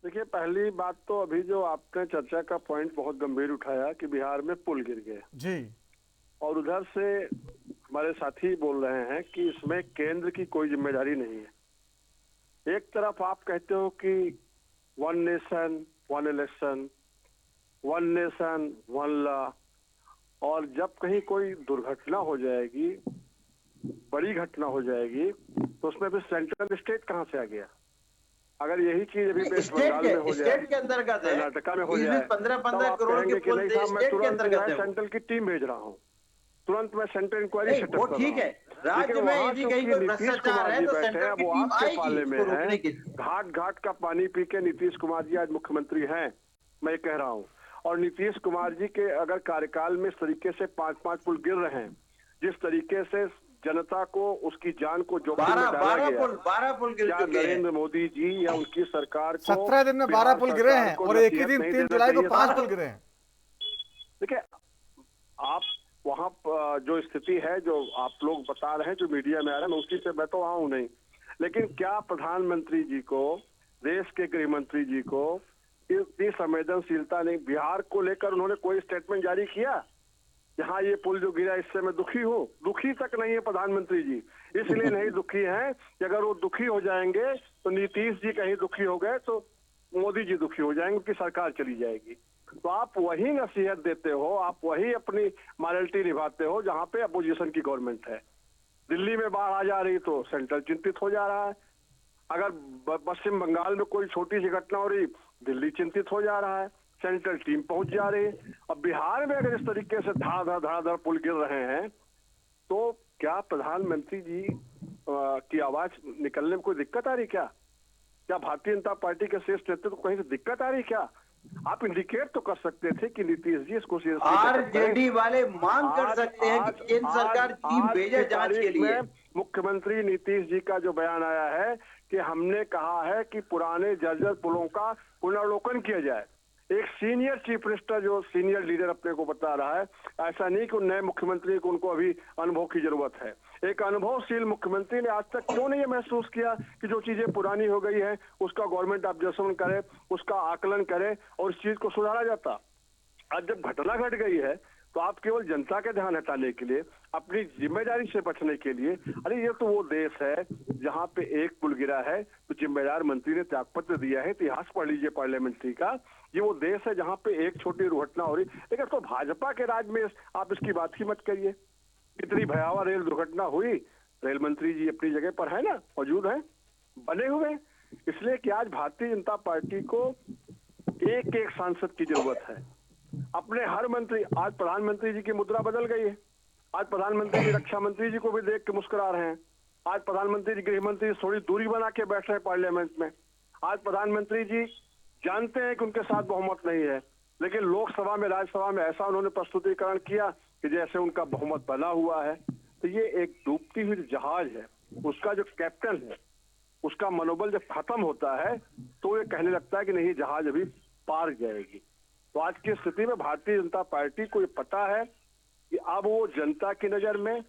देखिए, पहली बात तो अभी जो आपने चर्चा का पॉइंट बहुत गंभीर उठाया कि बिहार में पुल गिर गए जी, और उधर से हमारे साथी बोल रहे हैं कि इसमें केंद्र की कोई जिम्मेदारी नहीं है। एक तरफ आप कहते हो कि one nation one election, one nation one law, और जब कहीं कोई दुर्घटना हो जाएगी, बड़ी घटना हो जाएगी, तो उसमें फिर सेंट्रल स्टेट कहाँ से आ गया? अगर यही चीज अभी वेस्ट बंगाल में हो जाए, स्टेट के अंतर्गत है, कर्नाटका में हो जाए, 15-15 करोड़ के पुल मैं स्टेट के अंतर्गत है। सेंट्रल की टीम भेज रहा हूँ, तुरंत मैं सेंट्रल इंक्वायरी सेटअप वो ठीक है, राज्य में यदि कहीं कोई भ्रष्टाचार है तो सेंट्रल की टीम आएगी उसको रोकने के लिए। घाट घाट का पानी पी के नीतीश कुमार जी आज मुख्यमंत्री हैं, मैं कह रहा हूँ। और नीतीश कुमार जी के अगर कार्यकाल में इस तरीके से 5-5 पुल गिर रहे हैं, जिस तरीके से जनता को उसकी जान को जोखिम में डाला गया, 12 पुल गिर चुके हैं। नरेंद्र मोदी जी या उनकी सरकार को 17 दिन में 12 पुल गिरे हैं और एक ही दिन 3 जुलाई को 5 पुल गिरे हैं। देखिए, आप वहाँ जो स्थिति है, जो आप लोग बता रहे हैं, जो मीडिया में आ रहा है, मैं उसी से मैं तो वहाँ हूँ नहीं, लेकिन क्या प्रधानमंत्री जी को, देश के गृह मंत्री जी को इतनी संवेदनशीलता नहीं? बिहार को लेकर उन्होंने कोई स्टेटमेंट जारी किया? यहाँ ये पुल जो गिरा इससे मैं दुखी हूँ? दुखी तक नहीं है प्रधानमंत्री जी। इसलिए नहीं दुखी हैं कि अगर वो दुखी हो जाएंगे तो नीतीश जी कहीं दुखी हो गए तो मोदी जी दुखी हो जाएंगे, उनकी सरकार चली जाएगी। तो आप वही नसीहत देते हो, आप वही अपनी मॉरलिटी निभाते हो जहाँ पे अपोजिशन की गवर्नमेंट है। दिल्ली में बाढ़ आ जा रही तो सेंट्रल चिंतित हो जा रहा है, अगर पश्चिम बंगाल में कोई छोटी सी घटना हो रही दिल्ली चिंतित हो जा रहा है, सेंट्रल टीम पहुंच जा रही है। अब बिहार में अगर इस तरीके से धड़ाधड़ पुल गिर रहे हैं तो क्या प्रधानमंत्री जी की आवाज निकलने में कोई दिक्कत आ रही? क्या भारतीय जनता पार्टी के शीर्ष नेतृत्व को कहीं से दिक्कत आ रही? क्या आप इंडिकेट तो कर सकते थे कि नीतीश जी इसको आरजेडी वाले मांग कर सकते हैं कि केंद्र सरकार टीम भेजे जांच के लिए। मुख्यमंत्री नीतीश जी का जो बयान आया है कि हमने कहा है कि पुराने जर्जर पुलों का पुनर्लोकन किया जाए। एक सीनियर चीफ मिनिस्टर, जो सीनियर लीडर अपने को बता रहा है, ऐसा नहीं कि नए मुख्यमंत्री को उनको अभी अनुभव की जरूरत है। एक अनुभवशील मुख्यमंत्री ने आज तक क्यों नहीं महसूस किया कि जो चीजें पुरानी हो गई है उसका गवर्नमेंट ऑब्जर्वेशन करे, उसका आकलन करे और इस चीज को सुधारा जाता। आज जब घटना घट गई है तो आप केवल जनता के ध्यान हटाने के लिए, अपनी जिम्मेदारी से बचने के लिए, अरे ये तो वो देश है जहाँ पे एक पुल गिरा है तो जिम्मेदार मंत्री ने त्यागपत्र दिया है। इतिहास पढ़ लीजिए पार्लियामेंट्री का। ये वो देश है जहाँ पे एक छोटी दुर्घटना हो रही, लेकिन तो भाजपा के राज में आप इसकी बात ही मत करिए। कितनी भयावह रेल दुर्घटना हुई, रेल मंत्री जी अपनी जगह पर है ना, मौजूद है, बने हुए। इसलिए कि आज भारतीय जनता पार्टी को एक एक सांसद की जरूरत है। अपने हर मंत्री, आज प्रधानमंत्री जी की मुद्रा बदल गई है। आज प्रधानमंत्री जी रक्षा मंत्री जी को भी देख के मुस्कुरा रहे हैं। आज प्रधानमंत्री जी, गृह मंत्री थोड़ी दूरी बना के बैठ रहे हैं पार्लियामेंट में। आज प्रधानमंत्री जी जानते हैं कि उनके साथ बहुमत नहीं है, लेकिन लोकसभा में, राज्यसभा में ऐसा उन्होंने प्रस्तुतिकरण किया कि जैसे उनका बहुमत बना हुआ है। तो ये एक डूबती हुई जहाज है, उसका जो कैप्टन है उसका मनोबल जब खत्म होता है तो ये कहने लगता है कि नहीं, जहाज अभी पार जाएगी। तो आज की स्थिति में भारतीय जनता पार्टी को ये पता है कि अब वो जनता की नजर में,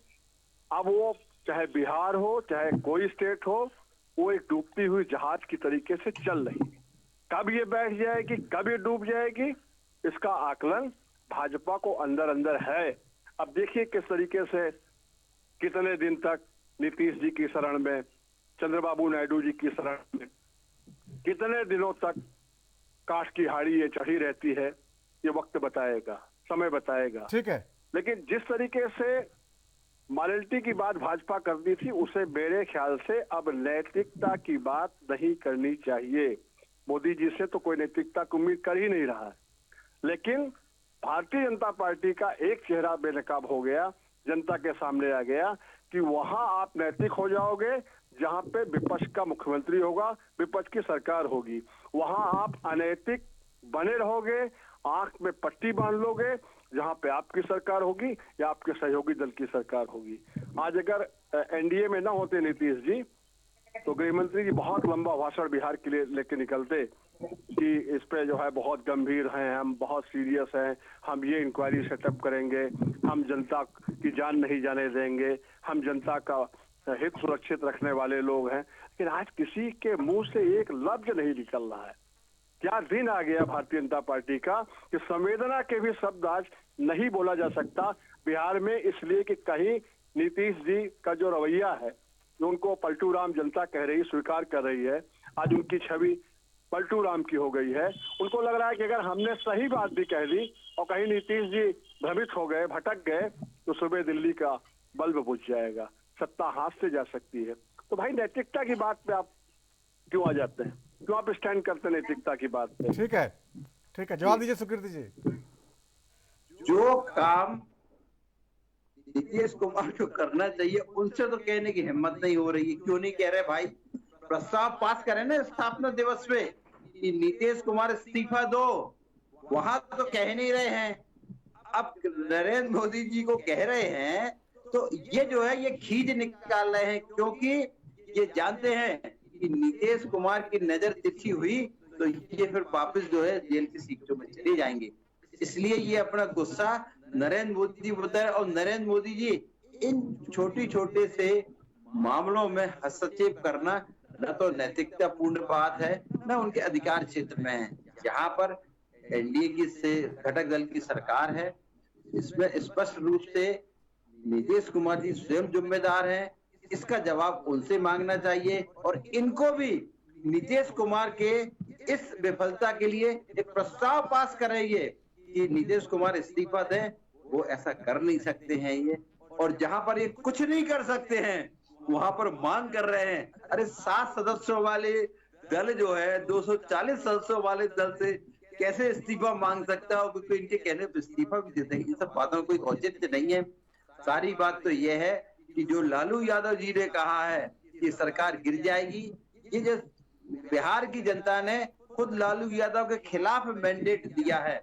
अब वो चाहे बिहार हो चाहे कोई स्टेट हो, वो एक डूबती हुई जहाज की तरीके से चल रही है। कब ये बैठ जाएगी, कब ये डूब जाएगी, इसका आकलन भाजपा को अंदर अंदर है। अब देखिए किस तरीके से कितने दिन तक नीतीश जी की शरण में, चंद्रबाबू नायडू जी की शरण में कितने दिनों तक काश की हाड़ी ये चढ़ी रहती है, ये वक्त बताएगा, समय बताएगा। ठीक है, लेकिन जिस तरीके से मॉरलिटी की बात भाजपा करती थी, उसे मेरे ख्याल से अब नैतिकता की बात नहीं करनी चाहिए। मोदी जी से तो कोई नैतिकता की उम्मीद कर ही नहीं रहा है, लेकिन भारतीय जनता पार्टी का एक चेहरा बेनकाब हो गया, जनता के सामने आ गया कि वहां आप नैतिक हो जाओगे जहां पे विपक्ष का मुख्यमंत्री होगा, विपक्ष की सरकार होगी। वहां आप अनैतिक बने रहोगे, आंख में पट्टी बांध लोगे जहां पे आपकी सरकार होगी या आपके सहयोगी दल की सरकार होगी। आज अगर एनडीए में ना होते नीतीश जी तो गृह मंत्री जी बहुत लंबा भाषण बिहार के लिए लेके निकलते कि इस पे जो है बहुत गंभीर हैं, हम बहुत सीरियस हैं, हम ये इंक्वायरी सेटअप करेंगे, हम जनता की जान नहीं जाने देंगे, हम जनता का हित सुरक्षित रखने वाले लोग हैं। लेकिन आज किसी के मुंह से एक लफ्ज नहीं निकल रहा है। क्या दिन आ गया भारतीय जनता पार्टी का कि संवेदना के भी शब्द आज नहीं बोला जा सकता बिहार में, इसलिए कि कहीं नीतीश जी का जो रवैया है, जो उनको पलटू राम जनता कह रही, स्वीकार कर रही है, आज उनकी छवि पलटू राम की हो गई है। उनको लग रहा है कि अगर हमने सही बात भी कह दी और कहीं नीतीश जी भ्रमित हो गए, भटक गए, तो सुबह दिल्ली का बल्ब बुझ जाएगा, सत्ता हाथ से जा सकती है। तो भाई नैतिकता की बात पे आप क्यों आ जाते हैं, क्यों आप स्टैंड करते हैं नैतिकता की बात पे? ठीक है, ठीक है, जवाब दीजिए सुकृति जी। जो काम नीतीश कुमार को करना चाहिए उनसे तो कहने की हिम्मत नहीं हो रही है। क्यों नहीं कह रहे भाई? प्रस्ताव पास करें ना स्थापना दिवस पे कि नीतीश कुमार इस्तीफा दो, वहां तो कह नहीं रहे हैं। अब नरेंद्र मोदी जी को कह रहे हैं तो ये जो है ये खींच निकाल रहे हैं, क्योंकि ये जानते हैं कि नीतीश कुमार की नजर तिरछी हुई तो ये फिर वापस जो है जेल की सीटों में चले जाएंगे। इसलिए ये अपना गुस्सा नरेंद्र मोदी जी बताए, और नरेंद्र मोदी जी इन छोटे छोटे से मामलों में हस्तक्षेप करना न तो नैतिकता पूर्ण बात है, न उनके अधिकार क्षेत्र में है। जहां पर एनडीए की से घटक दल की सरकार है, इसमें स्पष्ट रूप से नीतीश कुमार जी स्वयं जिम्मेदार हैं। इसका जवाब उनसे मांगना चाहिए और इनको भी नीतीश कुमार के इस विफलता के लिए एक प्रस्ताव पास कराइए कि नीतीश कुमार इस्तीफा दें। वो ऐसा कर नहीं सकते हैं ये, और जहां पर ये कुछ नहीं कर सकते हैं वहां पर मांग कर रहे हैं। अरे 7 सदस्यों वाले दल जो है 240 सदस्यों वाले दल से कैसे इस्तीफा मांग सकता है, और कोई इनके कहने पर इस्तीफा भी देते हैं। इन सब बातों में कोई औचित्य नहीं है। सारी बात तो ये है कि जो लालू यादव जी ने कहा है कि सरकार गिर जाएगी, ये जो बिहार की जनता ने खुद लालू यादव के खिलाफ मैंडेट दिया है,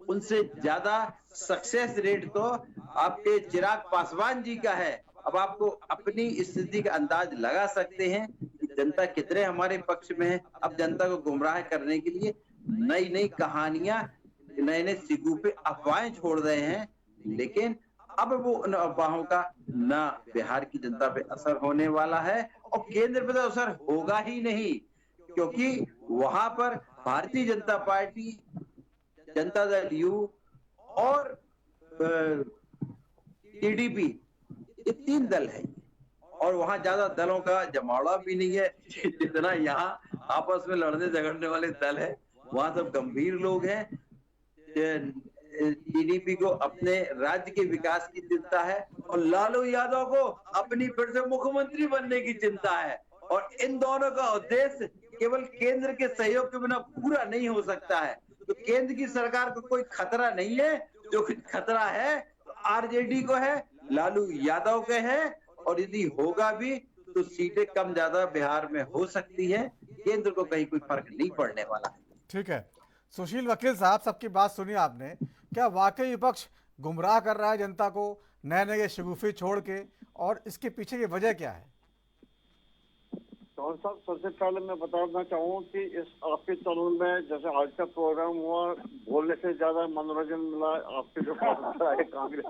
उनसे ज्यादा सक्सेस रेट तो आपके चिराग पासवान जी का है। अब आपको अपनी स्थिति का अंदाज लगा सकते हैं कि जनता कितने हमारे पक्ष में है। अब जनता को गुमराह करने के लिए नई नई कहानियां, नए नए सिगुफे अफवाहें छोड़ रहे हैं, लेकिन अब वो उन अफवाहों का न बिहार की जनता पे असर होने वाला है और केंद्र पे तो असर होगा ही नहीं, क्योंकि वहां पर भारतीय जनता पार्टी, जनता दल यू और टीडीपी, ये 3 दल है और वहां ज्यादा दलों का जमावड़ा भी नहीं है जितना यहाँ आपस में लड़ने झगड़ने वाले दल है। वहां सब गंभीर लोग हैं। टीडीपी को अपने राज्य के विकास की चिंता है और लालू यादव को अपनी फिर से मुख्यमंत्री बनने की चिंता है, और इन दोनों का उद्देश्य केवल केंद्र के सहयोग के बिना पूरा नहीं हो सकता है। तो केंद्र की सरकार को कोई खतरा नहीं है, जो खतरा है तो आरजेडी को है, लालू यादव के है, और यदि होगा भी तो सीटें कम ज्यादा बिहार में हो सकती है। केंद्र को कहीं कोई फर्क नहीं पड़ने वाला है। ठीक है, सुशील वकील साहब, सबकी बात सुनी आपने। क्या वाकई विपक्ष गुमराह कर रहा है जनता को नए नए शगुफे छोड़ के, और इसके पीछे की वजह क्या है? चौहान साहब, सबसे पहले मैं बताना चाहूँ कि इस आपके चैनल में जैसे आज का प्रोग्राम हुआ, बोलने से ज्यादा मनोरंजन मिला। आपके जो कराए कांग्रेस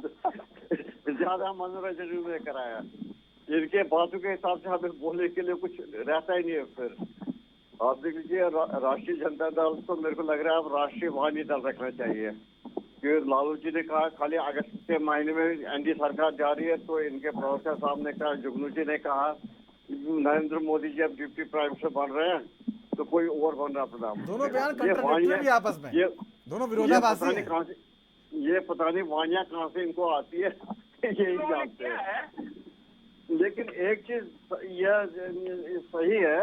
ज्यादा मनोरंजन में कराया। इनके बातों के हिसाब से हमें बोलने के लिए कुछ रहता ही नहीं है। फिर आप देख लीजिए, राष्ट्रीय जनता दल तो मेरे को लग रहा है अब राष्ट्रीय वाहिनी दल रखना चाहिए, क्योंकि लालू जी ने कहा खाली अगस्त के महीने में एनडीए सरकार जा रही है, तो इनके प्रवक्ता साहब ने कहा, जुगनू जी ने कहा नरेंद्र मोदी जी अब डिप्टी प्राइम मिनिस्टर बन रहे हैं तो कोई और बन रहा प्रधान। दोनों बयान कंट्राडिक्टरी आपस में, ये दोनों विरोधाभासी हैं। ये पता नहीं वानिया कहाँ से इनको आती है यही जानते हैं। लेकिन एक चीज यह सही है,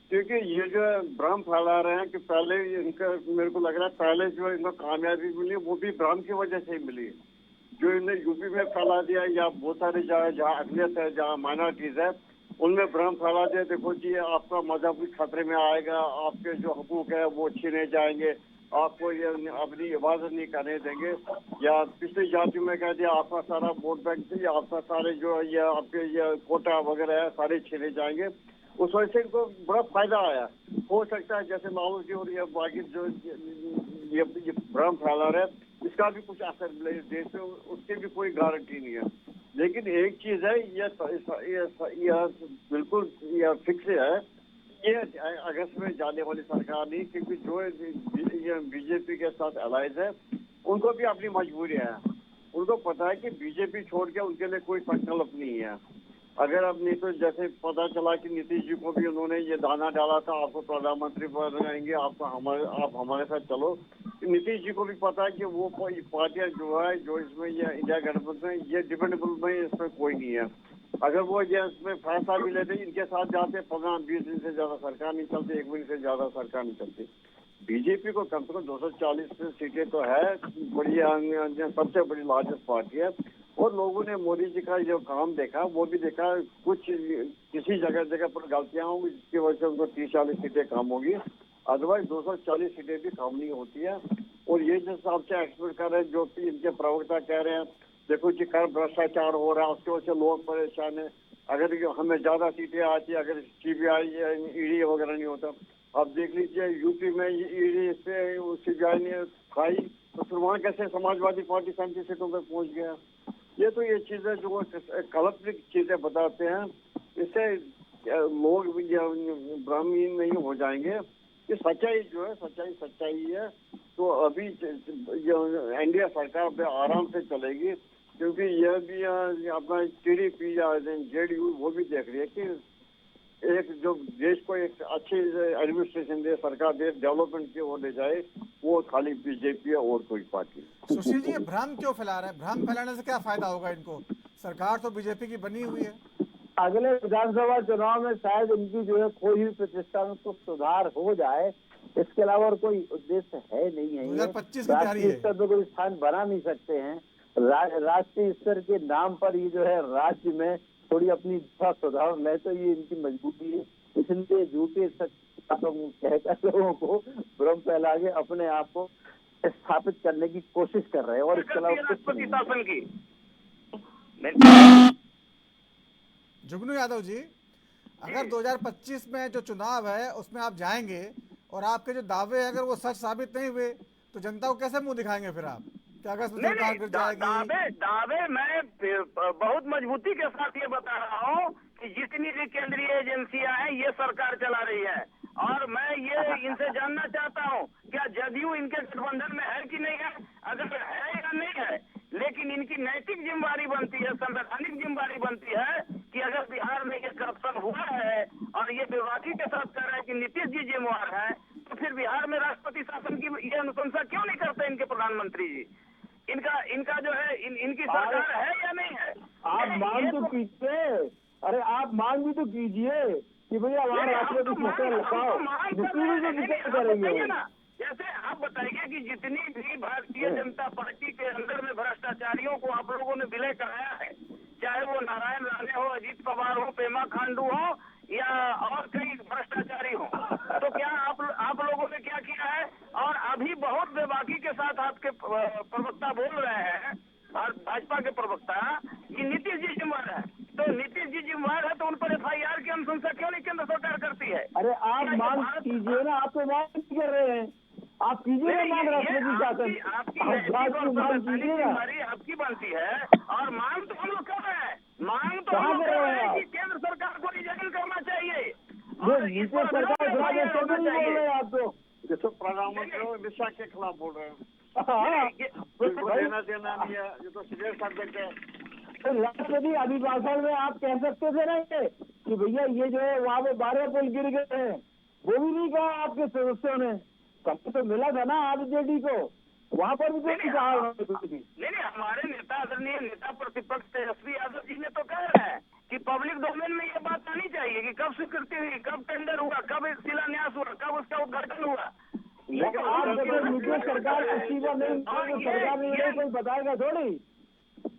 क्योंकि ये जो भ्रम फैला रहे हैं कि पहले इनका, मेरे को लग रहा है पहले जो इनको कामयाबी मिली वो भी भ्रम की वजह से ही मिली। जो इन्हें यूपी में फैला दिया या बहुत सारी जगह जहाँ अकलियत है, जहाँ माइनॉरिटीज है, उनमें भ्रम फैला दिया। देखो जी, आपका मजहब भी खतरे में आएगा, आपके जो हकूक है वो छीने जाएंगे, आपको ये अपनी इबादत नहीं करने देंगे, या पिछली जातियों में कह दिया आपका सारा वोट बैंक, आपका सारे जो ये आपके ये कोटा वगैरह है सारे छीने जाएंगे। उस वजह से इनको बड़ा फायदा आया। हो सकता है जैसे लालू जी और ये बाकी जो ये भ्रम फैला रहे, इसका भी कुछ असर मिले देश में, उसकी भी कोई गारंटी नहीं है। लेकिन एक चीज है, यह बिल्कुल यह फिक्स है ये अगस्त में जाने वाली सरकार नहीं, क्योंकि जो बीजेपी के साथ अलायंस है उनको भी अपनी मजबूरी है। उनको पता है कि बीजेपी छोड़ के उनके लिए कोई संकल्प नहीं है। अगर अब नहीं तो जैसे पता चला कि नीतीश जी को भी उन्होंने ये दाना डाला था आपको प्रधानमंत्री बनाएंगे, आप हमारे साथ चलो। नीतीश जी को भी पता है कि वो कोई पार्टियां जो है जो इसमें ये इंडिया गठबंधन में ये डिपेंडेबल में इसमें कोई नहीं है। अगर वो ये इसमें फैसला भी लेते इनके साथ जाते 15-20 दिन से ज्यादा सरकार नहीं चलती, 1 महीने से ज्यादा सरकार नहीं चलती। बीजेपी को कम से कम 240 सीटें तो है, बड़ी सबसे बड़ी लार्जेस्ट पार्टी है। और लोगों ने मोदी जी का जो काम देखा वो भी देखा, कुछ किसी जगह पर गलतियां होंगी जिसकी वजह से उनको 30-40 सीटें कम होगी, अदरवाइज 240 सीटें भी कम नहीं होती है। और ये जिस हिसाब से एक्सपेक्ट कर रहे हैं, जो कि इनके प्रवक्ता कह रहे हैं, देखो जी कर भ्रष्टाचार हो रहा है, उसकी वजह से लोग परेशान है। अगर हमें ज्यादा सीटें आती, अगर CBI ईडी वगैरह नहीं होता, अब देख लीजिए यूपी में ईडी से CBI ने खाई, तो फिर वहाँ कैसे समाजवादी पार्टी 37 सीटों पर पहुंच गया। ये तो ये चीजें जो काल्पनिक चीजें बताते हैं, इससे लोग भ्रमहीन नहीं हो जाएंगे कि सच्चाई जो है सच्चाई है। तो अभी एनडीए सरकार पे आराम से चलेगी, क्योंकि यह भी अपना TDP या JDU वो भी देख रही है कि एक जो देश को एक अच्छी एडमिनिस्ट्रेशन दे, सरकार दे, डेवलपमेंट की ओर ले जाए, वो खाली बीजेपी है और कोई पार्टी। सुशील जी, ये भ्रम क्यों फैला रहे हैं? भ्रम फैलाने से क्या फायदा होगा इनको? सरकार तो बीजेपी की बनी हुई है। अगले विधानसभा चुनाव में शायद इनकी जो है खोई हुई प्रतिष्ठा में कुछ सुधार हो जाए, इसके अलावा और कोई उद्देश्य है नहीं है। 2025 की तैयारी है। राष्ट्रीय स्तर पर कोई स्थान बना नहीं सकते हैं। राष्ट्रीय स्तर के नाम पर ये जो है राज्य में थोड़ी अपनी इच्छा सुधार ले, तो ये इनकी मजबूरी है। इसलिए झूठे सत्य कहकर लोगों को भ्रम फैला के अपने आप को स्थापित करने की कोशिश कर रहे हैं, और इसके अलावा कुछ नहीं। जुगनू यादव जी, अगर 2025 में जो चुनाव है उसमें आप जाएंगे और आपके जो दावे हैं अगर वो सच साबित नहीं हुए, तो जनता को कैसे मुंह दिखाएंगे फिर आप? दावे मैं बहुत मजबूती के साथ ये बता रहा हूँ कि जितनी भी केंद्रीय एजेंसियां हैं ये सरकार चला रही है। और मैं ये इनसे जानना चाहता हूँ, क्या जदयू इनके गठबंधन में है कि नहीं है? अगर है या नहीं है, लेकिन इनकी नैतिक जिम्मेदारी बनती है, संवैधानिक जिम्मेदारी बनती है कि अगर बिहार में ये करप्शन हुआ है और ये बेबाकी के साथ कह रहे हैं कि नीतीश जी जिम्मेवार है, तो फिर बिहार में राष्ट्रपति शासन की ये अनुशंसा क्यों नहीं करते इनके प्रधानमंत्री जी? इनका जो है इनकी सरकार है या नहीं है? आप मांग तो कीजिए, अरे आप मांग भी तो कीजिए कि भैया वहाँ राष्ट्रपति शासन लगाओ, करेंगे ना। जैसे आप बताइए कि जितनी भी भारतीय जनता पार्टी के अंदर में भ्रष्टाचारियों को आप लोगों ने विलय कराया है, चाहे वो नारायण राणे हो, अजीत पवार हो, पेमा खांडू हो या और कई भ्रष्टाचारी हो, तो क्या आप लोगों ने क्या किया है? और अभी बहुत बेबाकी के साथ आपके प्रवक्ता बोल रहे हैं, भाजपा के प्रवक्ता, कि नीतीश जी जिम्मेवार है। तो नीतीश जी जिम्मेवार है तो उन पर FIR की अनुशंसा क्यों नहीं केंद्र सरकार करती है? अरे आप मांग कीजिए ना, आप तो मांग कर रहे हैं, आप कीजिए ना मांग, राष्ट्रपति शासन आपकी बनती है। और मांग तो हम लोग कर रहे हैं, मांग तो हम लोग कर रहे हैं कि केंद्र सरकार को रिजाइन करना चाहिए। सरकार आप तो जैसे प्रधानमंत्री अमित शाह के खिलाफ बोल रहे हैं। देना नहीं है, ये तो सीरियस सब्जेक्ट है। राष्ट्रपति अभिभाषण में आप कह सकते थे ना कि भैया ये जो है वहाँ पे 12 पुल गिर गए हैं, वो भी नहीं कहा आपके सदस्यों ने। कब तो मिला था ना RJD को, वहाँ पर भी तो नहीं कहा। नहीं, हमारे नेता आदरणीय नेता प्रतिपक्ष तेजस्वी यादव जी ने तो कह रहे हैं कि पब्लिक डोमेन में ये बात आनी चाहिए कि कब स्वीकृति हुई, कब टेंडर हुआ, कब शिलान्यास हुआ, कब उसका उद्घाटन हुआ। लेकिन आप जब नीचे सरकार सरकार ने कोई बताएगा थोड़ी।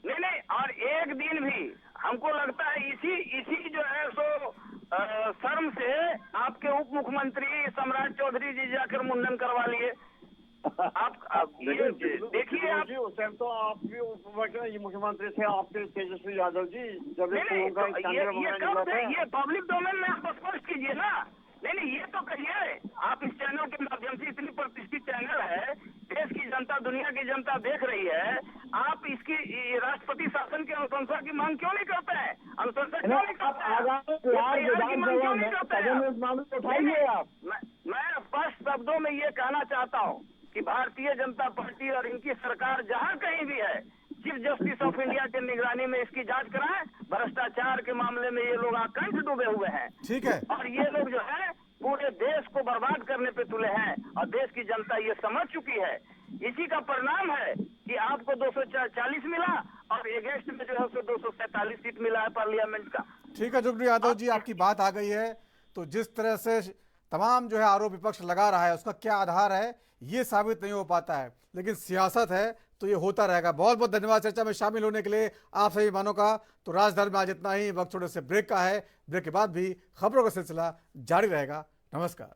नहीं, और एक दिन भी हमको लगता है इसी जो है सो शर्म से आपके उप मुख्यमंत्री सम्राट चौधरी जी जाकर मुंडन करवा लिए। आप ये देखिए, आप उस टाइम तो आप भी मुख्यमंत्री थे, आपके तेजस्वी यादव जी, जब ये पब्लिक डोमेन में आप स्पष्ट कीजिए ना। नहीं, ये तो कहिए, आप इस चैनल के माध्यम से, इतनी प्रतिष्ठित चैनल है, देश की जनता दुनिया की जनता देख रही है, आप इसकी राष्ट्रपति शासन की अनुशंसा की मांग क्यों नहीं करते हैं? अनुशंसा क्यों नहीं करते हैं? मैं स्पष्ट शब्दों में ये कहना चाहता हूँ कि भारतीय जनता पार्टी और इनकी सरकार जहाँ कहीं भी है, चीफ जस्टिस ऑफ इंडिया के निगरानी में इसकी जांच कराएं। भ्रष्टाचार के मामले में ये लोग आकंठ डूबे हुए हैं। ठीक है। और ये लोग जो है पूरे देश को बर्बाद करने पे तुले हैं और देश की जनता ये समझ चुकी है। इसी का परिणाम है कि आपको 240 मिला और अगेंस्ट में जो है उसको 247 सीट मिला है पार्लियामेंट का। ठीक है जुगनू यादव जी, आपकी बात आ गई है। तो जिस तरह से तमाम जो है आरोप विपक्ष लगा रहा है, उसका क्या आधार है ये साबित नहीं हो पाता है, लेकिन सियासत है तो ये होता रहेगा। बहुत बहुत धन्यवाद चर्चा में शामिल होने के लिए आप सभी मेहमानों का। तो राजधानी में आज इतना ही। वक्त थोड़े से ब्रेक का है, ब्रेक के बाद भी खबरों का सिलसिला जारी रहेगा। नमस्कार।